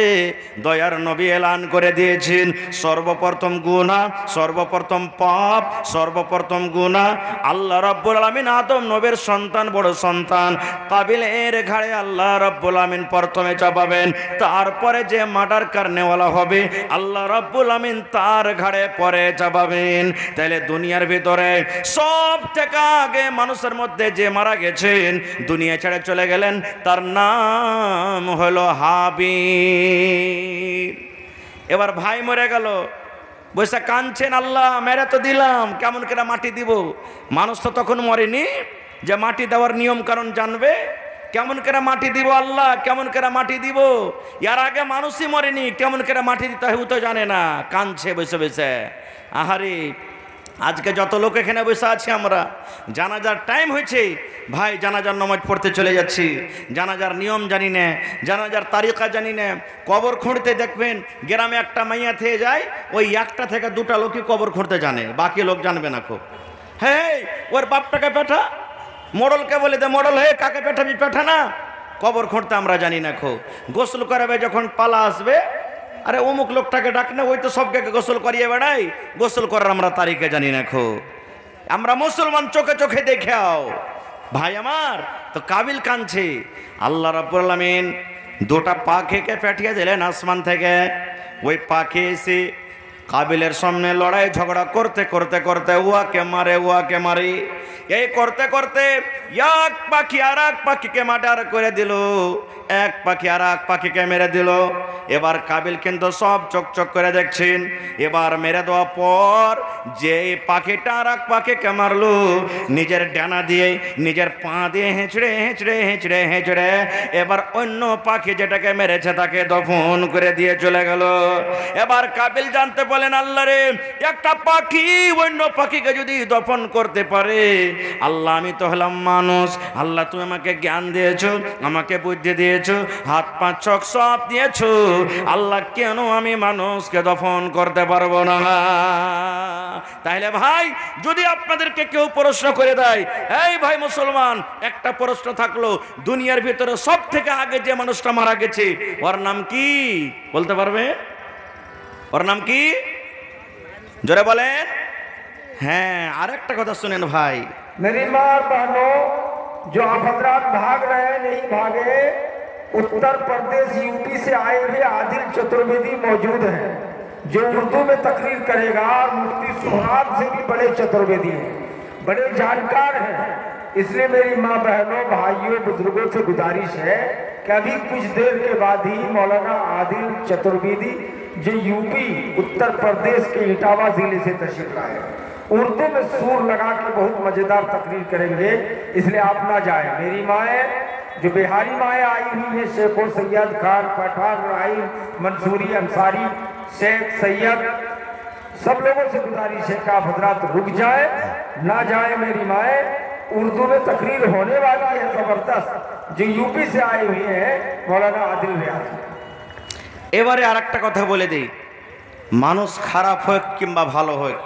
দয়ার নবী এলান করে দিয়েছেন, সর্বপ্রথম গুনাহ, সর্বপ্রথম পাপ, সর্বপ্রথম গুনাহ আল্লাহ রাব্বুল আলামিন আদম নবীর সন্তান, বড় সন্তান কাবিলের ঘাড়ে আল্লাহ রাব্বুল আলামিন প্রথমে চাপাবেন। তারপরে যে মার্ডার কারনেওয়ালা হবে আল্লাহ রাব্বুল আমিন তার ঘাড়ে পরে চাপাবেন। তাহলে দুনিয়ার ভিতরে সব থেকে আগে মানুষের মধ্যে যে মারা গেছেন, দুনিয়া ছেড়ে চলে গেলেন, তার নাম হলো হাবিল। এবার ভাই মরে গেল, বৈশা কাঁদছেন, আল্লাহ মেরে তো দিলাম, কেমন করে মাটি দিব? মানুষ তো তখন মরেনি যে মাটি দেওয়ার নিয়ম কারণ জানবে। কেমন করে মাটি দিব আল্লাহ, কেমন করে মাটি দিব? এর আগে মানুষই মরেনি, কেমন করে মাটি দিতে হয় তো জানে না, কাঁদছে বসে বসে। আহারে, আজকে যত লোক এখানে বসে আছি আমরা, জানাজার টাইম হয়েছে ভাই, জানাজার নামাজ পড়তে চলে যাচ্ছি, জানাজার নিয়ম জানি না, জানাজার তারিকা জানি না। কবর খুঁড়তে দেখবেন গ্রামে একটা মাইয়া থেকে যায়, ওই একটা থেকে দুটা লোকই কবর খুঁড়তে জানে, বাকি লোক জানবে না। খুব হ্যাঁ, ওর বাপটাকে পেঠা, মোড়লকে বলে দে মোড়ল, হে কাকে পেঠাবি পেঠা না। কবর খুঁড়তে আমরা জানি না। খো গোসল করাবে যখন পালা আসবে, আরে অমুক লোকটাকে ডাক না, ওই তো সবকে গোসল করিয়ে বেড়াই, গোসল করার আমরা তারিখে জানি না। খো আমরা মুসলমান, চোখে চোখে দেখাও ভাই আমার। তো কাবিল কাঁদছে, আল্লাহ রাব্বুল আলামিন দুটা পাখিকে পাঠিয়ে দিলেন আসমান থেকে। ওই পাখি এসে কাবিলের সামনে লড়াই ঝগড়া করতে করতে করতে উয়াকে মারে, উয়াকে মারি, এই করতে করতে এক পাখি আর এক পাখিকে মার্ডার করে দিল, এক পাখি আর এক পাখিকে মেরে দিল। এবার কাবিল কিন্তু সব চকচক করে দেখছেন। এবার মেরে দেওয়ার পর যে পাখিটা আর এক পাখিকে মারলো, নিজের ডানা দিয়ে, নিজের পা দিয়ে হেঁচড়ে হেঁচড়ে হেঁচড়ে হেঁচড়ে এবার অন্য পাখি যেটাকে মেরেছে তাকে দফন করে দিয়ে চলে গেল। এবার কাবিল জানতে বলেন, আল্লাহ রে, একটা পাখি অন্য পাখিকে যদি দফন করতে পারে, আল্লাহ আমি তো হলাম মানুষ, আল্লাহ তুমি আমাকে জ্ঞান দিয়েছো, আমাকে বুদ্ধি দিয়েছো, হাত পা চোখ সব দিয়েছো, আল্লাহ কেন আমি মানুষকে দফন করতে পারবো না? তাহলে ভাই, যদি আপনাদেরকে কেউ প্রশ্ন করে দেয়, এই ভাই মুসলমান, একটা প্রশ্ন থাকলো, দুনিয়ার ভিতরে সব থেকে আগে যে মানুষটা মারা গেছে ওর নাম কি বলতে পারবে? ওর নাম কি জোরে বলেন। হ্যাঁ, আর একটা কথা শুনেন ভাই, मेरी माँ और बहनों, जो आप हजरात भाग रहे हैं, नहीं भागे। उत्तर प्रदेश यूपी से आए हुए आदिल चतुर्वेदी मौजूद हैं, जो उर्दू में तकरीर करेगा। और मुफ्ती सुहाग से भी बड़े चतुर्वेदी हैं, बड़े जानकार हैं। इसलिए मेरी माँ बहनों, भाइयों, बुजुर्गों से गुजारिश है कि अभी कुछ देर के बाद ही मौलाना आदिल चतुर्वेदी, जो यूपी उत्तर प्रदेश के इटावा जिले से तशरीफ लाए, उर्दू में सूर लगा के बहुत मजेदार तकरीर करेंगे। इसलिए आप ना जाए। मेरी माएँ, जो बिहारी माएँ आई हुई है, शेखो सैयद खान, पठान, राहिल, मंसूरी, अंसारी, शेख सैयद, सब लोगों से गुजारिश है कि आप हजरात रुक जाए, ना जाए। मेरी माएँ, उर्दू में तकरीर होने वाली है जबरदस्त, जो यूपी से आए हुए हैं मौलाना आदिल रियाज। এবারে আর একটা কথা বলে দিই, মানুষ খারাপ হোক কিংবা ভালো হোক,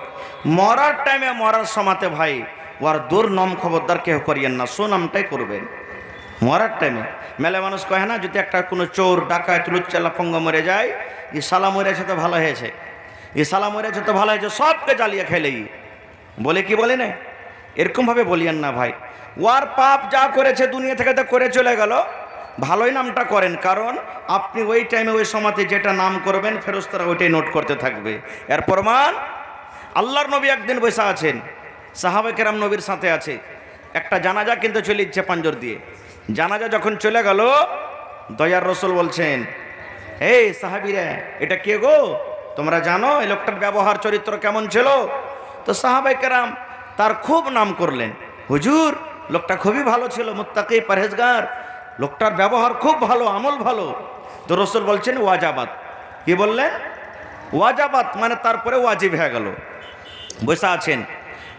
মরার টাইমে মরার সময়তে ভাই ওর দূর নাম খবরদার কেউ করিয়েন না, সুনামটাই করবেন। মরার টাইমে মেলে মানুষ কহে না, যদি একটা কোনো চোর ডাকায় তুলুচ্চালা পঙ্গ মরে যায়, ই সালা মরেছে তো ভালো হয়েছে, ই সালা মরেছে তো ভালো হয়েছে, সবকে জ্বালিয়ে খেলেই বলে, কি বলে না, এরকমভাবে বলিয়েন না ভাই। ওর পাপ যা করেছে দুনিয়া থেকে তো করে চলে গেল, ভালোই নামটা করেন, কারণ আপনি ওই টাইমে ওই সময়তে যেটা নাম করবেন ফেরেশতারা ওইটাই নোট করতে থাকবে। এর প্রমাণ, আল্লাহর নবী একদিন বসে আছেন, সাহাবা কেরাম নবীর সাথে আছে, একটা জানাজা কিন্তু চলে ইচ্ছে পাঞ্জর দিয়ে। জানাজা যখন চলে গেল, দয়ার রসুল বলছেন, হে সাহাবীরা, এটা কে গো? তোমরা জানো এই লোকটার ব্যবহার চরিত্র কেমন ছিল? তো সাহাবা কেরাম তার খুব নাম করলেন, হুজুর লোকটা খুবই ভালো ছিল, মুত্তাকি পরহেজগার, লোকটার ব্যবহার খুব ভালো, আমল ভালো। তো রসুল বলছেন ওয়াজাবাত। কি বললেন? ওয়াজাবাত, মানে তারপরে ওয়াজিব হয়ে গেল। বসে আছেন,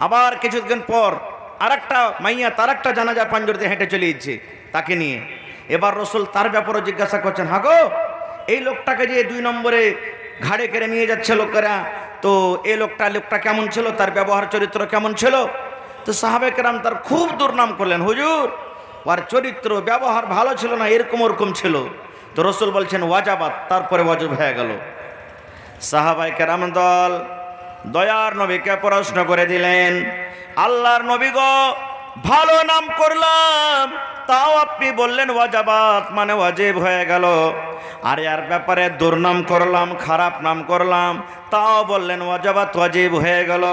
আবার কিছুদিন পর আর একটা মাইয়া তার একটা জানাজা পাঞ্জর দিয়ে হেঁটে চলে যাচ্ছে তাকে নিয়ে। এবার রসুল তার ব্যাপারে জিজ্ঞাসা করছেন, হাগো এই লোকটাকে যে 2 নম্বরে ঘাড়ে করে নিয়ে যাচ্ছে লোকেরা, তো এই লোকটা কেমন ছিল, তার ব্যবহার চরিত্র কেমন ছিল? তো সাহাবায়ে কেরাম তার খুব দুর্নাম করলেন, হুজুর ওর চরিত্র ব্যবহার ভালো ছিল না, এরকম ওরকম ছিল। তো রসুল বলছেন ওয়াজাবাত, তারপরে ওয়াজিব হয়ে গেল। সাহাবায়ে কেরাম দল দয়ার নবীকে প্রশ্ন করে দিলেন, আল্লাহর নবী গো, ভালো নাম করলাম, তাও আপনি বললেন ওয়াজাবাত মানে ওয়াজিব হয়ে গেল, আর এর ব্যাপারে দুর্নাম করলাম, খারাপ নাম করলাম, তাও বললেন ওয়াজাবাত ওয়াজিব হয়ে গেল।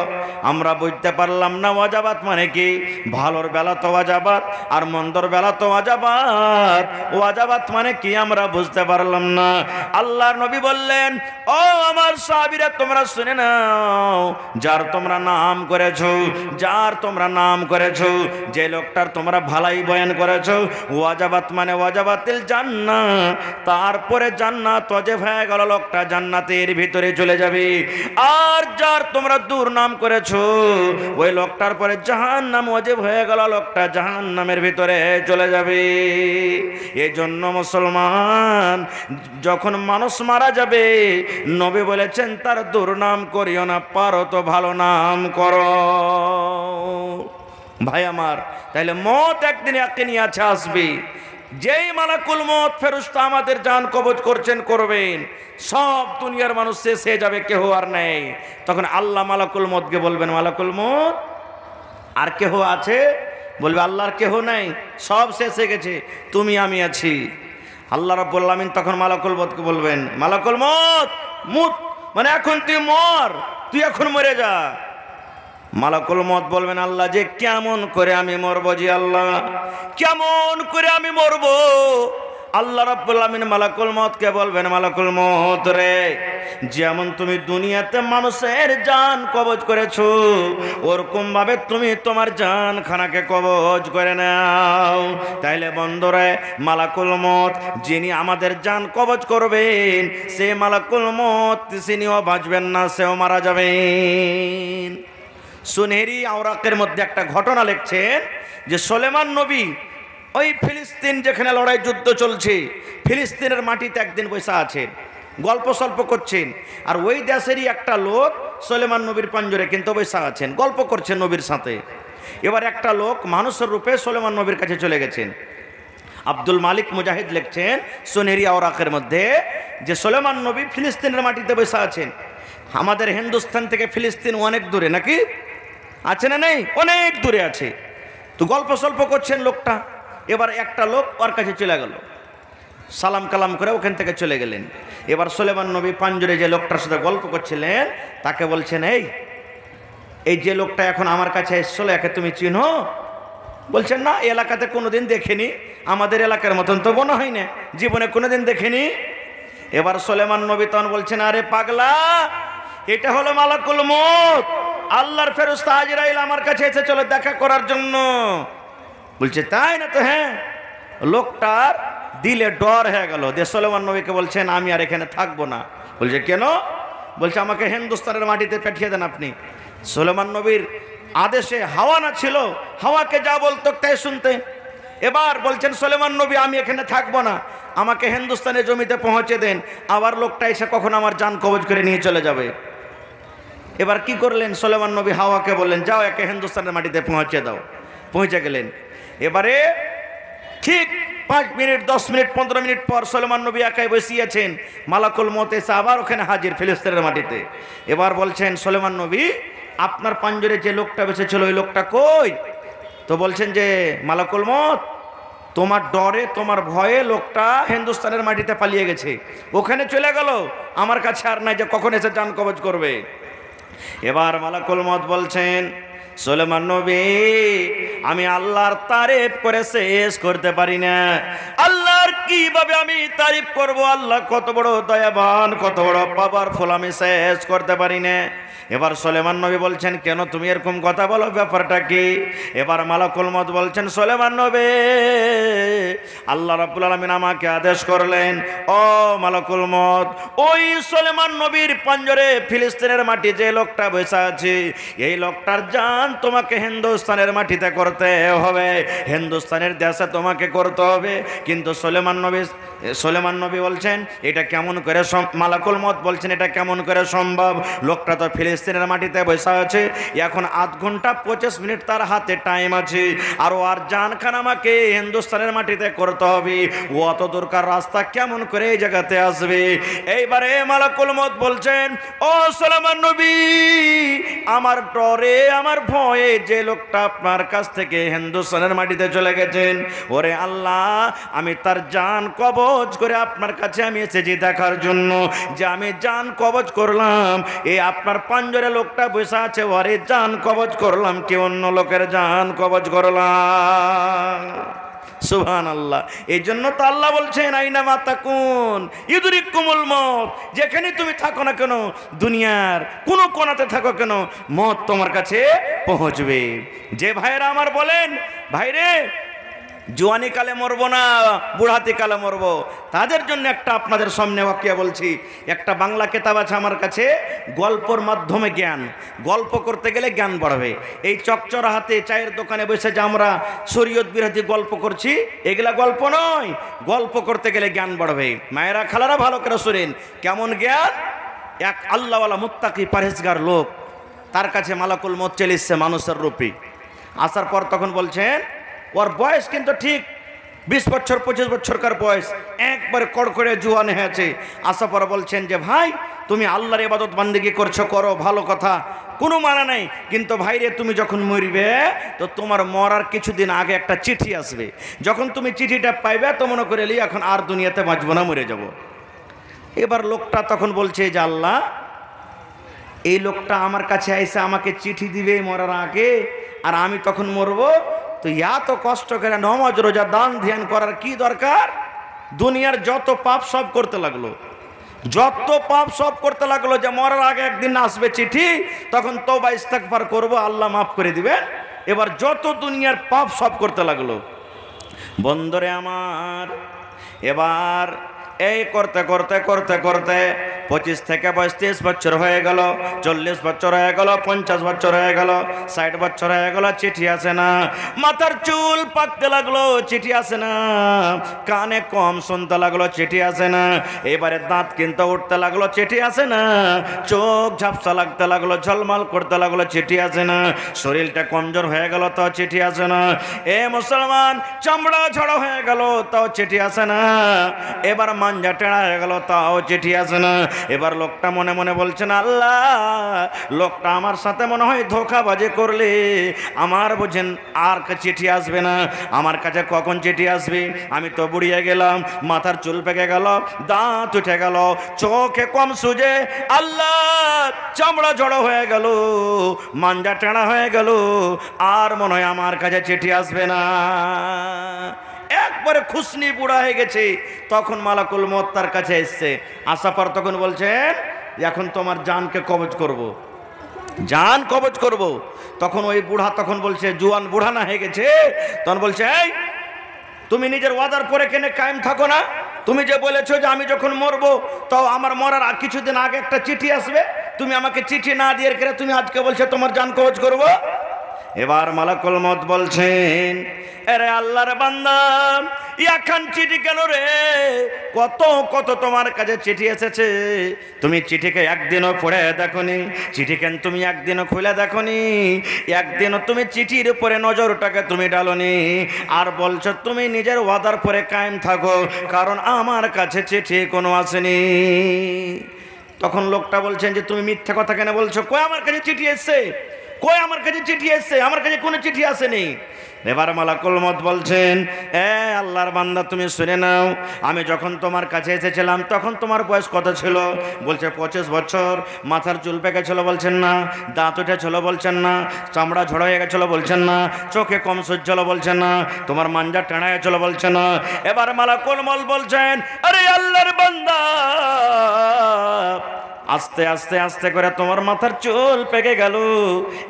আমরা বুঝতে পারলাম না ওয়াজাবাত মানে কি। ভালোর বেলা তো ওয়াজাবাত আর মন্দর বেলা তো ওয়াজাবাত, ওয়াজাবাত মানে কি আমরা বুঝতে পারলাম না। আল্লাহর নবী বললেন, ও আমার সাহাবীরা তোমরা শুনে নাও, যার তোমরা নাম করেছো, যার তোমরা নাম করেছো, যে লোকটার তোমরা ভালাই বয়ান করেছো, ওয়াজাবাত মানে ওয়াজাবাতিল জান্নাত, তারপরে জান্নাত ওয়াজিব হয়ে গেল, লোকটা জান্নাতের ভিতরে চলে যাবে। আর যার তোমরা দুর্নাম করেছো, ওই লোকটার পরে জাহান্নাম ওয়াজিব হয়ে গেল, লোকটা জাহান্নামের ভিতরে চলে যাবে। এই জন্য মুসলমান, যখন মানুষ মারা যাবে, নবী বলেছেন তার দুর্নাম করিও না, পারো তো ভালো নাম করো। ভাই আমার, তাইলে মত একদিন একে নিয়ে আছে, আসবে। যেই মালাকুল মত ফেরেশতা আমাদের জান কবজ করছেন, করবেন, সব দুনিয়ার মানুষ শেষ হয়ে যাবে, কেহ আর নেই। তখন আল্লাহ মালাকুল মতকে বলবেন, মালাকুল মত আর কেহ আছে? বলবে আল্লাহর কেহ নাই, সব শেষ হয়ে গেছে, তুমি আমি আছি। আল্লাহ রাব্বুল আলামিন তখন মালাকুল মতকে বলবেন, মালাকুল মত মুত মানে এখন তুই মর, তুই এখন মরে যা। মালাকুল মত বলবেন, আল্লাহ যে কেমন করে আমি মরবো, জি আল্লাহ কেমন করে আমি মরবো? আল্লাহ রাব্বুল আলামিন মালাকুল মতকে বলবেন, মালাকুল মত রে, যেমন তুমি দুনিয়াতে মানুষের জান কবজ করেছো, ওরকম ভাবে তুমি তোমার জান খানাকে কবজ করে নাও। তাইলে বন্ধুরে, মালাকুল মত যিনি আমাদের জান কবজ করবেন, সে মালাকুল মত তিনিও বাঁচবেন না, সেও মারা যাবেন। সুনেরি আওরাকের মধ্যে একটা ঘটনা লিখছেন যে সুলেমান নবী ওই ফিলিস্তিন যেখানে লড়াই যুদ্ধ চলছে, ফিলিস্তিনের মাটিতে একদিন বসে আছেন, গল্প সল্প করছেন, আর ওই দেশেরই একটা লোক সুলেমান নবীর পাঞ্জরে কিন্তু বসে আছেন, গল্প করছেন নবীর সাথে। এবার একটা লোক মানুষের রূপে সুলেমান নবীর কাছে চলে গেছেন। আব্দুল মালিক মুজাহিদ লিখছেন সুনেরি আওরাকের মধ্যে যে সুলেমান নবী ফিলিস্তিনের মাটিতে বসে আছেন। আমাদের হিন্দুস্তান থেকে ফিলিস্তিন অনেক দূরে, নাকি আছে না নেই? অনেক দূরে আছে। তো গল্প সল্প করছেন লোকটা। এবার একটা লোক ওর কাছে চলে গেল, সালাম কালাম করে ওখান থেকে চলে গেলেন। এবার সুলেমান নবী পাঞ্জরে যে লোকটার সাথে গল্প করছিলেন, তাকে বলছেন, এই যে লোকটা এখন আমার কাছে এসেছিল, একে তুমি চিনো? বলছেন, না, এলাকাতে কোনোদিন দেখিনি, আমাদের এলাকার মতন তো মনে হয় না, জীবনে কোনোদিন দেখিনি। এবার সুলেমান নবী তখন বলছেন, আরে পাগলা, এটা হলো মালাকুল মত, আল্লাহর ফেরেশতা আজরাইল আমার কাছে এসেছিল দেখা করার জন্য। বলছে, তাই না? তো হ্যাঁ। লোকটার দিলে ডর হয়ে গেল। সুলেমান নবীকে বলছেন, আমি আর এখানে থাকবো না। বলছে, কেন? বলছে, আমাকে হিন্দুস্তানের মাটিতে পাঠিয়ে দেন আপনি। সুলেমান নবীর আদেশে হাওয়া না ছিল, হাওয়াকে যা বলতো তাই শুনতে। এবার বলছেন সুলেমান নবী, আমি এখানে থাকবো না, আমাকে হিন্দুস্তানের জমিতে পৌঁছে দেন, আবার লোকটা এসে কখন আমার জান কবজ করে নিয়ে চলে যাবে। এবার কি করলেন? সুলেমান নবী হাওয়াকে বললেন, যাও একে হিন্দুস্তানের মাটিতে পৌঁছে দাও। পৌঁছে গেলেন। এবারে ঠিক 5 মিনিট 10 মিনিট 15 মিনিট পর সুলেমান নবী একাই বসিয়েছেন, মালাকুল মত এসে আবার ওখানে হাজির ফিলিস্তিনের মাটিতে। এবার বলছেন, সুলেমান নবী, আপনার পাঞ্জরে যে লোকটা বসেছিল ওই লোকটা কই? তো বলছেন যে, মালাকুল মত, তোমার ডরে তোমার ভয়ে লোকটা হিন্দুস্তানের মাটিতে পালিয়ে গেছে, ওখানে চলে গেল, আমার কাছে আর নাই যে কখন এসে জান কবজ করবে। এবার মালাকুল মত বলছেন, সুলেমান নবী, আমি আল্লাহর তারিফ করে শেষ করতে পারি না। আল্লাহর কিভাবে আমি তারিফ করব? আল্লাহ কত বড় দয়াবান, কত বড় পাওয়ারফুল, আমি শেষ করতে পারি না। এবার সুলাইমান নবী বলছেন, কেন তুমি এরকম কথা বলো, ব্যাপারটা কি? এবার মালাকুল মউত বলছেন, সুলাইমান নবী, আল্লাহ রাব্বুল আলামিন আমাকে আদেশ করলেন, ও মালাকুল মউত, ওই সুলাইমান নবীর পাঞ্জরে ফিলিস্তিনের মাটি যে লোকটা বসে আছে, এই লোকটার জান তোমাকে হিন্দুস্তানের মাটিতে করতে হবে, হিন্দুস্তানের দেশে তোমাকে করতে হবে। কিন্তু সুলাইমান নবী বলছেন, এটা কেমন করে মালাকুল মউত বলছেন, এটা কেমন করে সম্ভব? লোকটা তো ফিলিস্তিনের মাটিতে বসে আছে, এখন 8 ঘন্টা 25 মিনিট তার হাতে টাইম আছে, আর ওর জানখান আমাকে হিন্দুস্তানের মাটিতে করতে হবে, ও অত দূরকার রাস্তা কেমন করে এই জায়গাতে আসবে? এইবারে মালাকুল মউত বলছেন, ও সুলাইমান নবী, আমার ডরে, আমার ভয়ে যে লোকটা আপনার কাছ থেকে হিন্দুস্তানের মাটিতে চলে গেছেন, ওরে আল্লাহ, আমি তার জান কবজ করে আপনার কাছে আমি এসেছি দেখার জন্য, যে আমি জান কবজ করলাম, এই আপনার পাঞ্জরে লোকটা বসে আছে, ওরে জান কবজ করলাম কি অন্য লোকের জান কবজ করলাম? সুবহানাল্লাহ। এই জন্য তো আল্লাহ বলছেন, আইনা মা তাকুন ইউদরিকুমুল মউত, যেখানে তুমি থাকো না কেন, দুনিয়ার কোন কোণাতে থাকো কেন, মওত তোমার কাছে পৌঁছবে। যে ভাইরা আমার বলেন, ভাইরে জোয়ানি কালে মরবো না, বুড়াতি কালে মরবো, তাদের জন্য একটা আপনাদের সামনে ওয়াকিয়া বলছি। একটা বাংলা কিতাব আছে আমার কাছে, গল্পর মাধ্যমে জ্ঞান, গল্প করতে গেলে জ্ঞান বাড়বে। এই চকচরা হাতে চায়ের দোকানে বসে যে আমরা শরীয়ত বিরোধী গল্প করছি, এগুলা গল্প নয়, গল্প করতে গেলে জ্ঞান বাড়বে। মায়েরা খালারা ভালো করে শুনেন, কেমন জ্ঞান? এক আল্লাহওয়ালা মুত্তাকি পরহেজগার লোক, তার কাছে মালাকুল মউত চলে এসেছে মানুষের রূপে। আসার পর তখন বলছেন, ওর বয়স কিন্তু ঠিক 20 বছর 25 বছরকার বয়স, একবারে কড়কড়ে জুয়ান হয়েছে। আসার পর বলছেন যে, ভাই তুমি আল্লাহর ইবাদত বান্দেগি করছো, করো, ভালো কথা, কোনো মানা নাই, কিন্তু ভাইরে তুমি যখন মরবে তো তোমার মরার কিছুদিন আগে একটা চিঠি আসবে, যখন তুমি চিঠিটা পাইবে তো মনে করে এখন আর দুনিয়াতে বাঁচবো না, মরে যাব। এবার লোকটা তখন বলছে যে, আল্লাহ, এই লোকটা আমার কাছে আইসে আমাকে চিঠি দিবে মরার আগে, আর আমি তখন মরবো, তো এত কষ্ট করে নামাজ রোজা দান ধ্যান করার কি দরকার? দুনিয়ার যত পাপ সব করতে লাগলো, যত পাপ সব করতে লাগলো, যে মরার আগে একদিন আসবে চিঠি, তখন তওবা ইস্তেগফার করব, আল্লাহ মাফ করে দিবে। এবার যত দুনিয়ার পাপ সব করতে লাগলো। বন্ধুরে আমার, এবার এই করতে করতে করতে করতে 25 থেকে 35 বছর হয়ে গেল, 40 বছর হয়ে গেল, 50 বছর হয়ে গেল, 60 বছর হয়ে গেল, চিঠি আসে না। মাথার চুল পাকতে লাগলো, চিঠি আসে না। কানে কম শুনতে লাগলো, চিঠি আসে না। এবারে দাঁত কিন্তু উঠতে লাগলো, চিঠি আসে না। চোখ ঝাপসা লাগতে লাগলো, ঝলমল করতে লাগলো, চিঠি আসে না। শরীরটা কমজোর হয়ে গেল, তাও চিঠি আসে না। এ মুসলমান, চামড়া ঝড়ো হয়ে গেল, তাও চিঠি আসে না। এবার মাঞ্জা টেড়া হয়ে গেল, তাও চিঠি আসে না। এবার লোকটা মনে মনে বলছেন, আল্লাহ, লোকটা আমার সাথে মনে হয় ধোঁকাবাজি করলে, আমার বোঝেন আর চিঠি আসবে না। আমার কাছে কখন চিঠি আসবে? আমি তো বুড়িয়ে গেলাম, মাথার চুল পেকে গেল, দাঁত উঠে গেল, চোখে কম সুজে, আল্লাহ, চামড়া জড়ো হয়ে গেল, মাঞ্জা টেড়া হয়ে গেল, আর মনে হয় আমার কাছে চিঠি আসবে না। একবারে খুশনি বুড়া হয়ে গেছে। তখন মালাকুল মউত তার কাছে এসছে। আসার পর তখন বলছেন, এখন তোমার জানকে কবজ করব, জান কবজ করব। তখন ওই বুড়া তখন বলছে, জুয়ান বুড়া না হয়ে গেছে, তখন বলছে, এই তুমি নিজের ওয়াদার পরে কেনে কায়েম থাকো না? তুমি যে বলেছো যে আমি যখন মরবো তো আমার মরার কিছুদিন আগে একটা চিঠি আসবে, তুমি আমাকে চিঠি না দিয়ে তুমি আজকে বলছো তোমার জান কবজ করব। এবার মালাকুল মউত বলছেন, আরে আল্লাহর বান্দা, এখন চিঠি কেন রে? কত কত তোমার কাছে চিঠি এসেছে, তুমি চিঠিকে একদিনও পড়ে দেখোনি, চিঠি কেন তুমি একদিনও খুলে দেখোনি, একদিনও তুমি চিঠির উপরে নজরটাকে তুমি ডালোনি, আর বলছো তুমি নিজের ওয়াদার পরে কায়েম থাকো, কারণ আমার কাছে চিঠি কোনো আসেনি। তখন লোকটা বলছেন যে, তুমি মিথ্যা কথা কেন বলছো? কই আমার কাছে চিঠি এসছে, কই আমার কাছে চিঠি এসছে, আমার কাছে কোনো চিঠি আসেনি। এবার মালাকুল মউত বলছেন, এ আল্লাহর বান্দা, তুমি শুনে নাও, আমি যখন তোমার কাছে এসেছিলাম তখন তোমার বয়স কত ছিল? বলছে 25 বছর। মাথার চুল পেকে ছিল বলছেন না, দাঁত উঠেছিল বলছেন না, চামড়া ঝড় হয়ে গেছিল বলছেন না, চোখে কম সহ্য হলো বলছেন না, তোমার মাঞ্জা টেড়া হয়েছিল বলছেন না। এবার মালাকুল মউত বলছেন, আরে আল্লাহর বান্দা, আস্তে আস্তে আস্তে করে তোমার মাথার চুল পেকে গেল।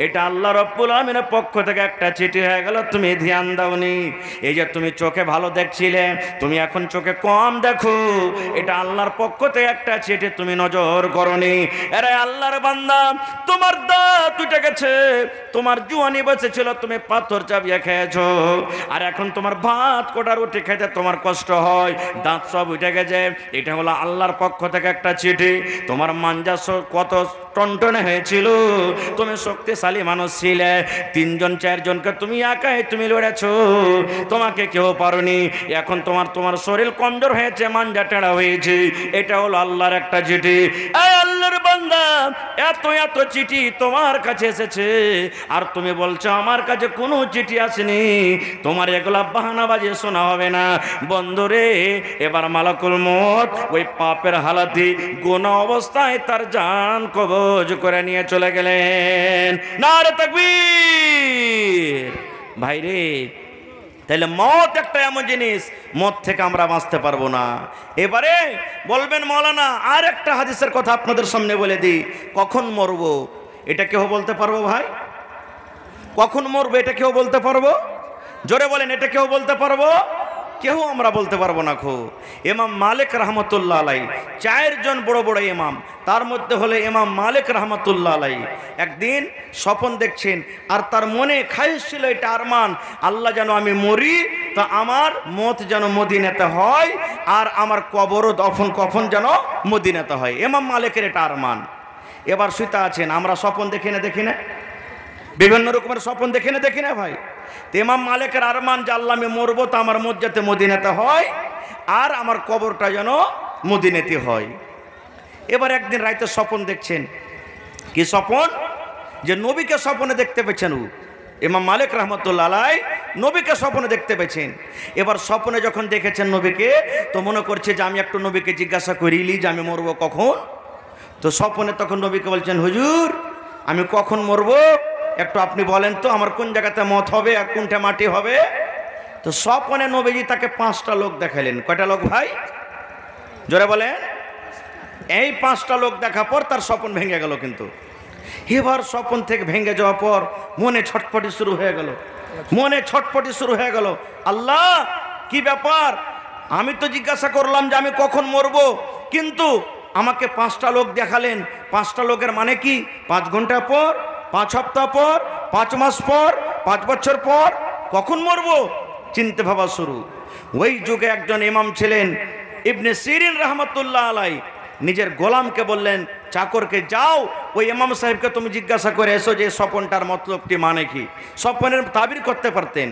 এটা আল্লাহ রাব্বুল আলামিনের পক্ষ থেকে একটা চিঠি হয়ে গেল, তুমি ধ্যান দাওনি। এই যে তুমি চোখে ভালো দেখছিলে, তুমি এখন চোখে কম দেখো, এটা আল্লাহর পক্ষ থেকে একটা চিঠি, তুমি নজর করনি। আরে আল্লাহর বান্দা, তোমার দাঁত উঠে গেছে, তোমার জুয়ানি বেঁচেছিল, তুমি পাথর চাপিয়ে খেয়েছো, আর এখন তোমার ভাত কোটা রুটি খেতে তোমার কষ্ট হয়, দাঁত সব উঠে গেছে। এটা হলো আল্লাহর পক্ষ থেকে একটা চিঠি। তোমার মাঞ্জা কত টনটনে হয়েছিল, তুমি শক্তিশালী মানুষ ছিলে, 3 জন 4 জনকে তুমি একাই তুমি লড়েছো, তোমাকে কেউ পারোনি। এখন তোমার শরীর কমজোর হয়েছে, মাঞ্জা টেড়া হয়েছে। এটা হলো আল্লাহর একটা চিঠি। এই আল্লাহর বান্দা, এত এত চিঠি তোমার কাছে এসেছে, আর তুমি বলছো আমার কাছে কোনো চিঠি আসেনি। তোমার এগুলা বাহানাবাজি শোনা হবে না বন্ধুরে। এবার মালাকুল মউত ওই পাপের হালাতি গোনা অবস্থায় তার জান কবজ করে নিয়ে চলে গেলেন। নারে তাকবীর। ভাইরে, তাহলে মত একটা এমন জিনিস, মত থেকে আমরা বাঁচতে পারবো না। এবারে বলবেন মৌলানা আর একটা হাদিসের কথা আপনাদের সামনে বলে দিই, কখন মরবো এটা কেউ বলতে পারবো ভাই? কখন মরবো এটা কেউ বলতে পারবো? জোরে বলেন, এটা কেউ বলতে পারবো? কেউ আমরা বলতে পারবো না। ইমাম মালিক রহমতুল্লাহ আলাই 4 জন বড় বড় ইমাম, তার মধ্যে হলে ইমাম মালিক রহমতুল্লাহ আলাই একদিন স্বপ্ন দেখছেন, আর তার মনে খায়েশ ছিল, এটা আরমান, আল্লাহ যেন আমি মরি, তা আমার মত যেন মদিনাতে হয়, আর আমার কবরও কফন যেন মদিনাতে হয়। ইমাম মালিকের এটা আরমান। এবার শুইতে আছেন, আমরা স্বপ্ন দেখি না, বিভিন্ন রকমের স্বপ্ন দেখি না ভাই। তো ইমাম মালিকের আরমান যে আল্লাহ আমি মরবো, তা আমার মত যাতে মদিনাতে হয়, আর আমার কবরটা যেন মদিনাতে হয়। এবার একদিন রাইতে স্বপ্ন দেখছেন, কি স্বপ্ন? যে নবীকে স্বপ্নে দেখতে পেয়েছেন। ইমাম মালিক রহমতুল্লাহ আলাই নবীকে স্বপ্নে দেখতে পেয়েছেন। এবার স্বপ্নে যখন দেখেছেন নবীকে, তো মনে করছে যে আমি একটু নবীকে জিজ্ঞাসা করিলি যে আমি মরবো কখন। তো স্বপ্নে তখন নবীকে বলছেন, হুজুর আমি কখন মরবো একটু আপনি বলেন তো, আমার কোন জায়গাতে মত হবে আর কোনটা মাটি হবে। তো স্বপ্নে নবীজি তাকে 5টা লোক দেখালেন। কয়টা লোক ভাই? জোরে বলেন। এই 5টা লোক দেখা পর তার স্বপ্ন ভেঙে গেল। কিন্তু এবার স্বপ্ন থেকে ভেঙে যাওয়ার পর মনে ছটফটি শুরু হয়ে গেল, আল্লাহ কি ব্যাপার, আমি তো জিজ্ঞাসা করলাম যে আমি কখন মরবো, কিন্তু আমাকে 5টা লোক দেখালেন। 5টা লোকের মানে কি? 5 ঘন্টা পর, 5 সপ্তাহ পর, 5 মাস পর, 5 বছর পর, কখন মরবো? চিন্তা ভাবা শুরু। ওই যুগে একজন ইমাম ছিলেন ইবনে সিরিন রহমতুল্লাহ আলাই, নিজের গোলামকে বললেন, চাকরকে, যাও ওই ইমাম সাহেবকে তুমি জিজ্ঞাসা করে এসো যে স্বপনটার মতলবটি মানে কি। স্বপনের তাবির করতে পারতেন,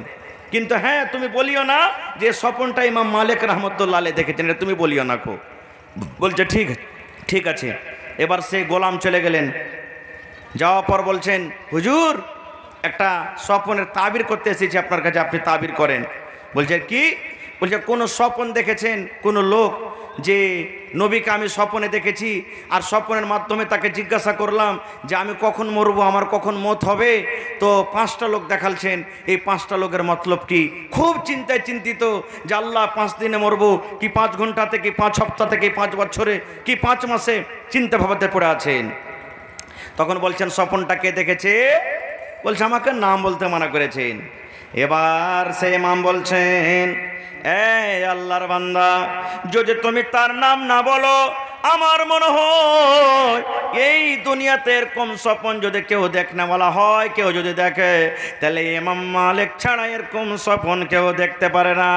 কিন্তু হ্যাঁ তুমি বলিও না যে স্বপনটা ইমাম মালিক রহমতুল্লাহ আলাই দেখেছেন, এটা তুমি বলিও না। বলছে ঠিক আছে। এবার সেই গোলাম চলে গেলেন, যাওয়ার পর বলছেন, হুজুর একটা স্বপনের তাবির করতে এসেছি আপনার কাছে, আপনি তাবির করেন। বলছে কি? বলছে কোন স্বপন দেখেছেন কোন লোক যে নবীকে আমি স্বপনে দেখেছি, আর স্বপনের মাধ্যমে তাকে জিজ্ঞাসা করলাম যে আমি কখন মরবো, আমার কখন মত হবে। তো 5টা লোক দেখালছেন। এই 5টা লোকের মতলব কি? খুব চিন্তায় চিন্তিত যে আল্লাহ 5 দিনে মরবো, কি 5 ঘন্টাতে, কি 5 সপ্তাহ থেকে, 5 বছরে, কি 5 মাসে, চিন্তা ভাবতে পড়ে আছেন। তখন বলছেন স্বপনটা কে দেখেছে? বলছে আমাকে নাম বলতে মানা করেছেন। এবার সেই ইমাম বলছেন, এই আল্লাহর বান্দা, যদি তুমি তার নাম না বলো, আমার মনে হয় এই দুনিয়াতে এরকম স্বপন যদি কেউ দেখনা বলা হয়, কেউ যদি দেখে, তাহলে ইমাম মালিক ছাড়া এরকম স্বপন কেউ দেখতে পারে না।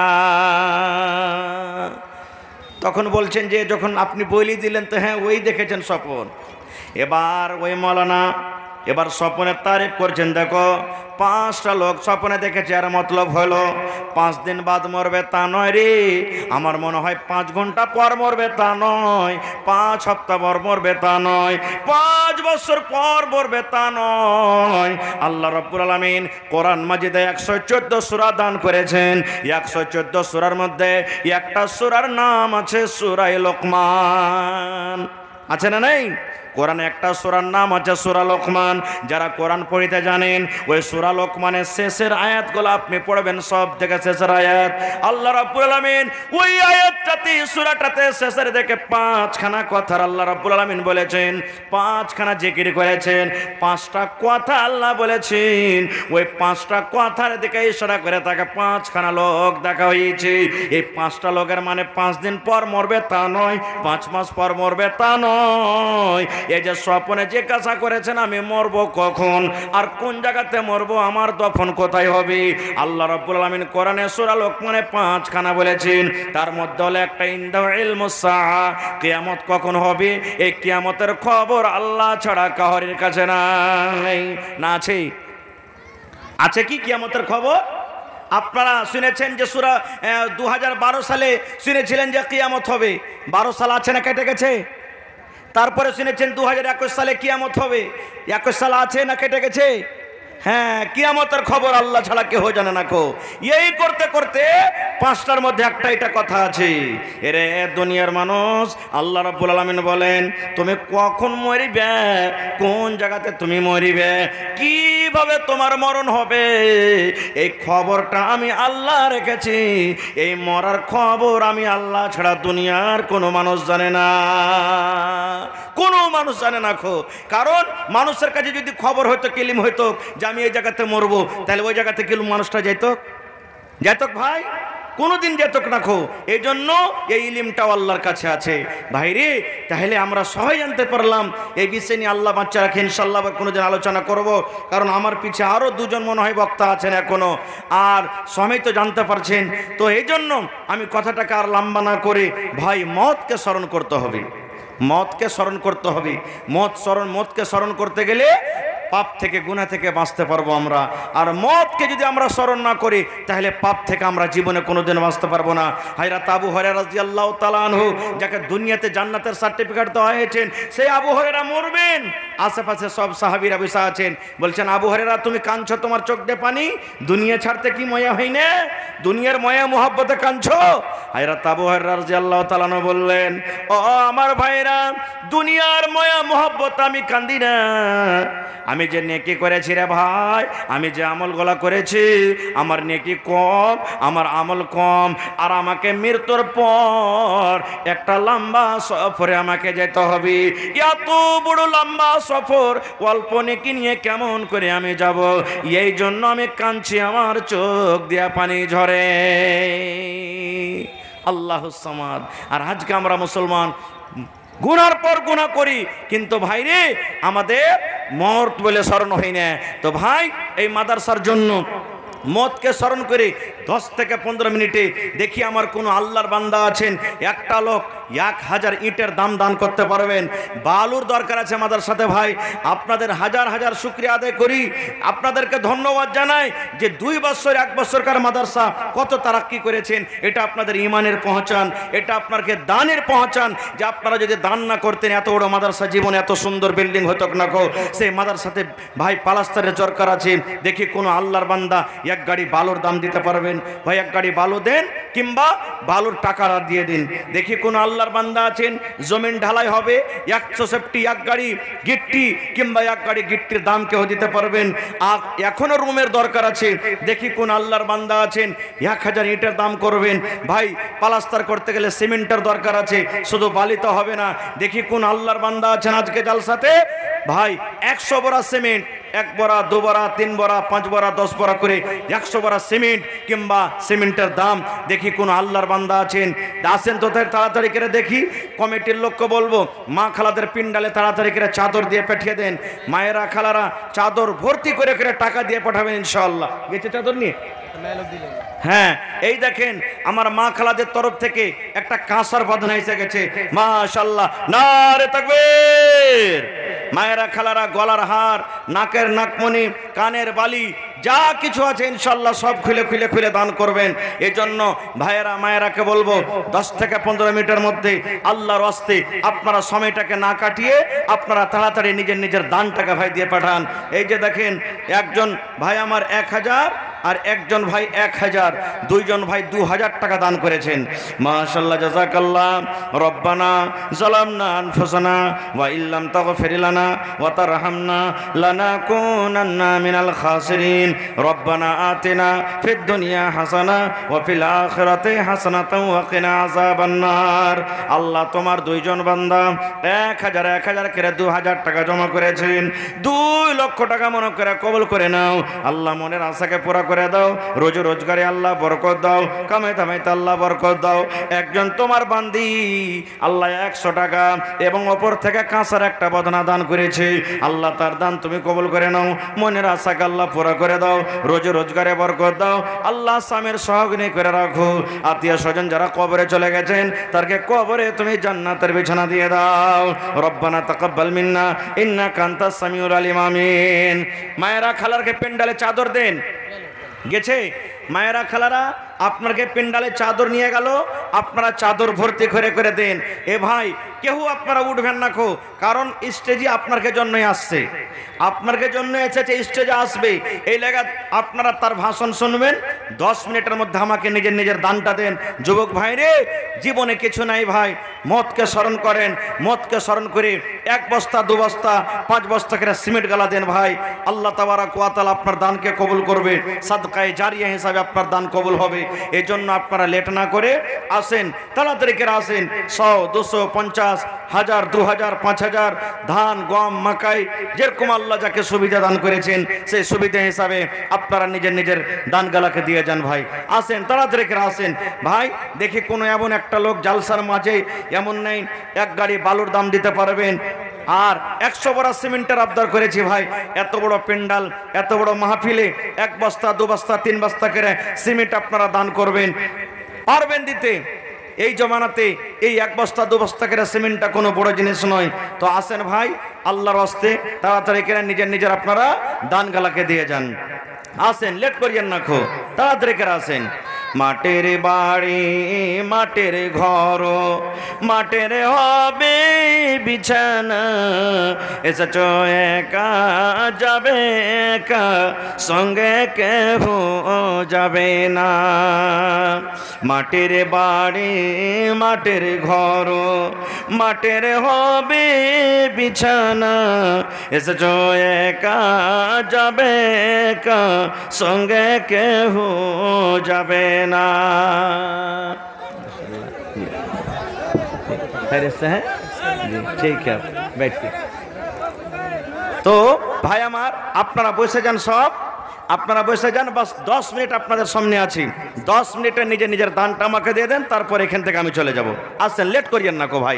তখন বলছেন যে যখন আপনি বলি দিলেন, তো হ্যাঁ ওই দেখেছেন স্বপন। এবার ওই মৌলানা এবার স্বপ্নের তারিফ করছেন, দেখো 5টা লোক স্বপ্নে দেখেছে, আর মতলব হলো 5 দিন বাদ মরবে তা নয় রে, আমার মনে হয় 5 ঘন্টা পর মরবে তা নয়, 5 সপ্তাহ পর মরবে তা নয়, 5 বছর পর মরবে তা নয়। আল্লাহ রাব্বুল আলামিন কোরআন মাজিদে 114 সূরা দান করেছেন। 114 সূরার মধ্যে একটা সূরার নাম আছে সূরা লোকমান। আছে না নাই? কোরআনে একটা সূরার নাম আছে সূরা লোকমান। যারা কোরআন পড়িতে জানেন ওই সূরা লোকমানের শেষের আয়াতগুলো আপনি পড়বেন, সব থেকে শেষের আয়াত আল্লাহ রাব্বুল আলামিন ওই আয়াতটাতে সূরাটাতে শেষের দিকে 5খানা কথা আল্লাহ রাব্বুল আলামিন বলেছেন, 5খানা জিকির করেছেন, 5টা কথা আল্লাহ বলেছেন। ওই 5টা কথার দিকে ইশারা করে তাকে 5খানা লোক দেখা হয়েছে। এই 5টা লোকের মানে 5 দিন পর মরবে তা নয়, 5 মাস পর মরবে তা নয়। এই যে স্বপ্নে জিজ্ঞাসা করেছেন আমি মরবো কখন আর কোন জায়গাতে মরবো, আমার দফন কোথায় হবে, আল্লাহ রাব্বুল আলামিন কোরআনে সূরা লোকমানে 5খানা বলেছেন। তার মধ্যে হলো একটা ইনদা ইলমুস সাআ, কিয়ামত কখন হবে এই কিয়ামতের খবর আল্লাহ ছাড়া কারোর কাছে নাই। না আছে? আছে কি কিয়ামতের খবর? আপনারা শুনেছেন যে সূরা 2012 সালে শুনেছিলেন যে কিয়ামত হবে। 12 সাল আছে না কেটে গেছে? তারপরে শুনেছেন 2021 সালে কিয়ামত হবে। 21 সাল আছে না কেটে গেছে? হ্যাঁ, কিয়ামতের খবর আল্লাহ ছাড়া কেউ জানে না কো। এই করতে করতে 5টার মধ্যে একটা এটা কথা আছে, এরে দুনিয়ার মানুষ, আল্লাহ রাব্বুল আলামিন বলেন তুমি কখন মরিবে, কোন জায়গাতে তুমি মরিবে, কিভাবে তোমার মরণ হবে, এই খবরটা আমি আল্লাহ রেখেছি। এই মরার খবর আমি আল্লাহ ছাড়া দুনিয়ার কোনো মানুষ জানে না, কোনো মানুষ জানে না খো। কারণ মানুষের কাছে যদি খবর হইতো, কিলিম হইতো যে আমি এই জায়গাতে মরবো, তাহলে ওই জায়গাতে কিলুম মানুষটা যেত ভাই? কোনোদিন যেত না খো। এই জন্য এই ইলিমটাও আল্লাহর কাছে আছে ভাই রে। তাহলে আমরা সবাই জানতে পারলাম এই বিষয় নিয়ে। আল্লাহ বাচ্চা রাখে, ইনশাল্লাহ আবার কোনোদিন আলোচনা করব, কারণ আমার পিছে আরও 2জন মনে হয় বক্তা আছেন এখনো, আর সময় তো জানতে পারছেন। তো এই জন্য আমি কথাটাকে আর লম্বা না করে ভাই মতকে স্মরণ করতে হবে, মতকে স্মরণ করতে হবে। মতকে স্মরণ করতে গেলে পাপ থেকে, গুনাহ থেকে বাঁচতে পারবো আমরা। আর মতকে যদি আমরা স্মরণ না করি তাহলে পাপ থেকে আমরা জীবনে কোনোদিন বাঁচতে পারবো না। হযরত আবু হুরায়রা রাদিয়াল্লাহু তাআলা আনহু, যাকে দুনিয়াতে জান্নাতের সার্টিফিকেট দেওয়া হয়েছে, সেই আবু হুরায়রা মরবেন, আশেপাশে সব সাহাবীরা বসে আছেন, বলছেন আবু হুরায়রা তুমি কাঁদছো, তোমার চোখ দিয়ে পানি, দুনিয়া ছাড়তে কি ময়া হয় না, দুনিয়ার ময়া মোহাব্বতে কাঁদছো? হযরত আবু হুরায়রা রাদিয়াল্লাহু তাআলা আনহু বললেন, ও আমার ভাইরা, দুনিয়ার ময়া মোহাব্বত আমি কাঁদি না, আমি যে নেকি করেছি রে ভাই, আমি যে আমলগুলো করেছি, আমার নেকি কম, আমার আমল কম, আর আমাকে মৃত্যুর পর একটা লম্বা সফরে আমাকে যেতে হবে। এত বড় লম্বা সফর অল্প নেকি নিয়ে কেমন করে আমি যাব? এই জন্য আমি কাঁদছি, আমার চোখ দিয়া পানি ঝরে। আল্লাহুস সামাদ। আর আজকে আমরা মুসলমান গুনার পর গুনাহ করি, কিন্তু ভাই রে আমাদের মত বলে স্মরণ হয় না। তো ভাই এই মাদ্রাসার জন্য মতকে স্মরণ করে 10 থেকে 15 মিনিটে দেখি আমার কোনো আল্লাহর বান্দা আছেন, একটা লোক 1000 ইটের দান করতে পারবেন। বালুর দরকার আছে মাদ্রাসাতে ভাই, আপনাদের হাজার হাজার শুকরিয়া আদায় করি, আপনাদেরকে ধন্যবাদ জানাই যে 2 বছর 1 বছরকার মাদ্রাসা কত তারাক্কি করেছেন। এটা আপনাদের ইমানের পহচান, এটা আপনাকে দানের পহচান, যে আপনারা যদি দান না করতেন এত বড় মাদ্রাসা জীবনে এত সুন্দর বিল্ডিং হতো না গো। সেই মাদ্রাসাতে ভাই পালাস্তারের দরকার আছে, দেখি কোনো আল্লাহর বান্দা 1 গাড়ি বালুর দাম দিতে পারবেন ভাই, 1 গাড়ি বালু দেন কিংবা বালুর টাকাটা দিয়ে দিন। দেখি কোনো আল্লাহর বান্দা আছেন, জমিন ঢালাই হবে 150 1 গাড়ি গিট্টি কিংবা 1 গাড়ি গিট্টির দাম কেউ দিতে পারবেন। আর এখনো রুমের দরকার আছে, দেখি কোন আল্লাহর বান্দা আছেন 1000 ইটের দাম করবেন। ভাই পালাস্তার করতে গেলে সিমেন্টের দরকার আছে, শুধু বালিতে হবে না। দেখি কোন আল্লাহর বান্দা আছেন আজকে জালসাতে ভাই 100 বড়া সিমেন্ট, 1 বড়া 2 বড়া 3 বড়া 5 বড়া 10 বড়া করে 100 বড়া সিমেন্ট কিংবা সিমেন্টের দাম। দেখি কোন আল্লাহর বান্দা আছেন, আসেন তো তাড়াতাড়ি করে দেখি। কমিটির লোককে বলবো মা খালাদের পিন্ডালে তাড়াতাড়ি করে চাদর দিয়ে পাঠিয়ে দেন। মায়েরা খালারা চাদর ভর্তি করে করে টাকা দিয়ে পাঠাবেন ইনশাআল্লাহ। গেছে চাদর নিয়ে? হ্যাঁ, এই দেখেন আমার মা খালাদের তরফ থেকে একটা কাঁসার বাঁধনা এসে গেছে, মাশাআল্লাহ, নারে তাকবীর। মায়েরা খালারা গলার হার, নাকের নাকমণি, কানের বালি, যা কিছু আছে ইনশাআল্লাহ সব খুলে খুলে খুলে দান করবেন। এই জন্য ভাইয়েরা মায়েরাকে বলবো 10 থেকে 15 মিনিটের মধ্যে আল্লাহর ওয়াস্তে আপনারা সময়টাকে না কাটিয়ে আপনারা তাড়াতাড়ি নিজের নিজের দানটাকে ভাই দিয়ে পাঠান। এই যে দেখেন একজন ভাই আমার 1000 আর একজন ভাই 1000, দুইজন ভাই 2000 টাকা দান করেছেন। মাশাআল্লাহ, জাযাকাল্লাহ। রব্বানা যালামনা আনফুসানা ওয়া ইল্লাম তাগফির লানা ওয়া তারহামনা লানাকুনান্না মিনাল খাসিরিন। রব্বানা আতিনা ফিদ দুনিয়া হাসানা ওয়া ফিল আখিরাতি হাসানাতাও ওয়া কিনা আযাবান নার। আল্লাহ, তোমার দুইজন বান্দা 1000 করে 2000 টাকা জমা করেছেন। 2 লক্ষ টাকা মনে করে কবুল করে নাও। আল্লাহ, মনের আশাকে পুরা করে দাও। রোজু রোজগারে আল্লাহ বরকত দাও। কামাইতে কামাইতে আল্লাহ বরকত দাও। একজন তোমার বান্দি আল্লাহ 100 টাকা এবং অপর থেকে কাঁসার একটা বদনা দান করেছে। আল্লাহ, তার দান তুমি কবুল করে নাও। মনের আশাকে আল্লাহ পুরা করে দাও। রোজু রোজগারে বরকত দাও। আল্লাহ, স্বামীর সহগ্নি করে রাখো। আত্মীয় স্বজন যারা কবরে চলে গেছেন তারকে কবরে তুমি জান্নাতের বিছানা দিয়ে দাও। রব্বানা তাকাব্বাল মিন্না ইন্নাকা আনতাস সামিউল আলিম। আমিন। মায়েরা খালারকে পেন্ডালে চাদর দেন। গেছে মায়েরা খালারা আপনাকে পেন্ডালে চাদর নিয়ে গেল, আপনারা চাদর ভর্তি করে করে দেন। এ ভাই, কেউ আপনারা উঠবেন না খো, কারণ স্টেজে আপনার জন্যই আসছে, আপনার জন্য এসেছে, স্টেজে আসবে। এই লাগা আপনারা তার ভাষণ শুনবেন। 10 মিনিটের মধ্যে আমাকে নিজের নিজের দানটা দেন। যুবক ভাই রে, জীবনে কিছু নাই ভাই, মতকে স্মরণ করেন। মতকে স্মরণ করে 1 বস্তা 2 বস্তা 5 বস্তা করে সিমেন্ট গালা দেন ভাই। আল্লাহ তাবারাক ওয়া তাআলা আপনার দানকে কবুল করবে। সাদকায়ে জারিয়া হিসাবে আপনার দান কবুল হবে। এই জন্য আপনারা লেট না করে আসেন, তাড়াতাড়ি করে আসেন। 100, 200, 50, 1000, 2000, 5000 ধান, গম, মাকাই, যেরকম আল্লাহ যাকে সুবিধা দান করেছেন সেই সুবিধা হিসাবে আপনারা নিজের নিজের দান গালাকে দিয়ে যান ভাই। আসেন, তাড়াতাড়ি করে আসেন ভাই। দেখি কোনো এমন একটা লোক জালসার মাঝে এমন নেই 1 গাড়ি বালুর দাম দিতে পারবেন আর 100 বড় সিমেন্টের আবদার করেছি ভাই। এত বড় পেন্ডাল, এত বড় মাহফিলে 1 বস্তা 2 বস্তা 3 বস্তা করে সিমেন্ট আপনারা দান করবেন, পারবেন দিতে? এই জমানাতে এই 1 বস্তা 2 বস্তা করে সিমেন্টটা কোনো বড় জিনিস নয়। তো আসেন ভাই, আল্লাহর হস্তে তাড়াতাড়ি করে নিজের নিজের আপনারা দান গালাকে দিয়ে যান। আসেন, লেট করিয়েন না খো, তাড়াতাড়ি করে আসেন। মাটির বাড়ি মাটির ঘর মাটির হবে বিছানা, এসেছ একা যাবে একা, সঙ্গে কেহ যাবে না। মাটির বাড়ি মাটির ঘর মাটির হবে বিছানা, এসেছ একা যাবে একা, সঙ্গে কেহ যাবে না। ঠিক আছে, बैठिए। তো ভাই আমার, আপনারা বসে যান, সব আপনারা বসে যান। বাস 10 মিনিট আপনাদের সামনে আছি। 10 মিনিটে নিজের নিজের দানটা আমাকে দিয়ে দেন, তারপর এখান থেকে আমি চলে যাব। আসেন, লেট করিয়েন না কো ভাই,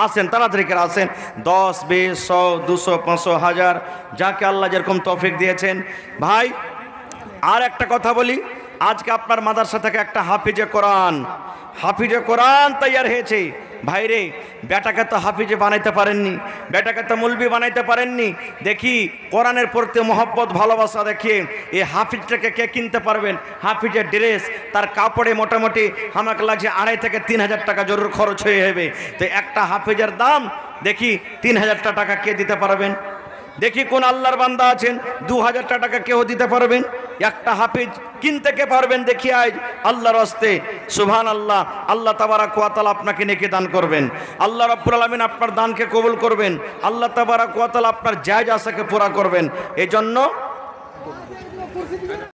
আসেন, তাড়াতাড়ি করে আসেন। 10, 20, 100, 200, 500, 1000 যাকে আল্লাহ যেরকম তৌফিক দিয়েছেন। ভাই আর একটা কথা বলি, আজকে আপনার মাদ্রাসা থেকে একটা হাফিজে কোরআন তৈয়ার হয়েছে। ভাইরে, বেটাকে তো হাফিজে বানাইতে পারেননি, বেটাকে তো মুলবি বানাইতে পারেননি। দেখি কোরআনের প্রতি মহব্বত ভালোবাসা দেখিয়ে এই হাফিজটাকে কে কিনতে পারবেন? হাফিজের ড্রেস, তার কাপড়ে মোটামুটি আমাকে লাগছে 2,500 থেকে 3,000 টাকা জরুর খরচ হয়ে যাবে। তো একটা হাফিজের দাম দেখি 3,000 টাকা কে দিতে পারবেন? দেখি কোন আল্লাহর বান্দা আছেন 2,000 টাকা কেউ দিতে পারবেন? একটা হাফিজ কিনতে কে পারবেন? দেখি আজ আল্লাহর হস্তে সুবহানাল্লাহ, আল্লাহ তাবারাক ওয়া তাআলা আপনাকে নেকি দান করবেন। আল্লাহ রাব্বুল আলামিন আপনার দানকে কবুল করবেন। আল্লাহ তাবারাক ওয়া তাআলা আপনার জায়েজ আশাকে পুরা করবেন। এই জন্য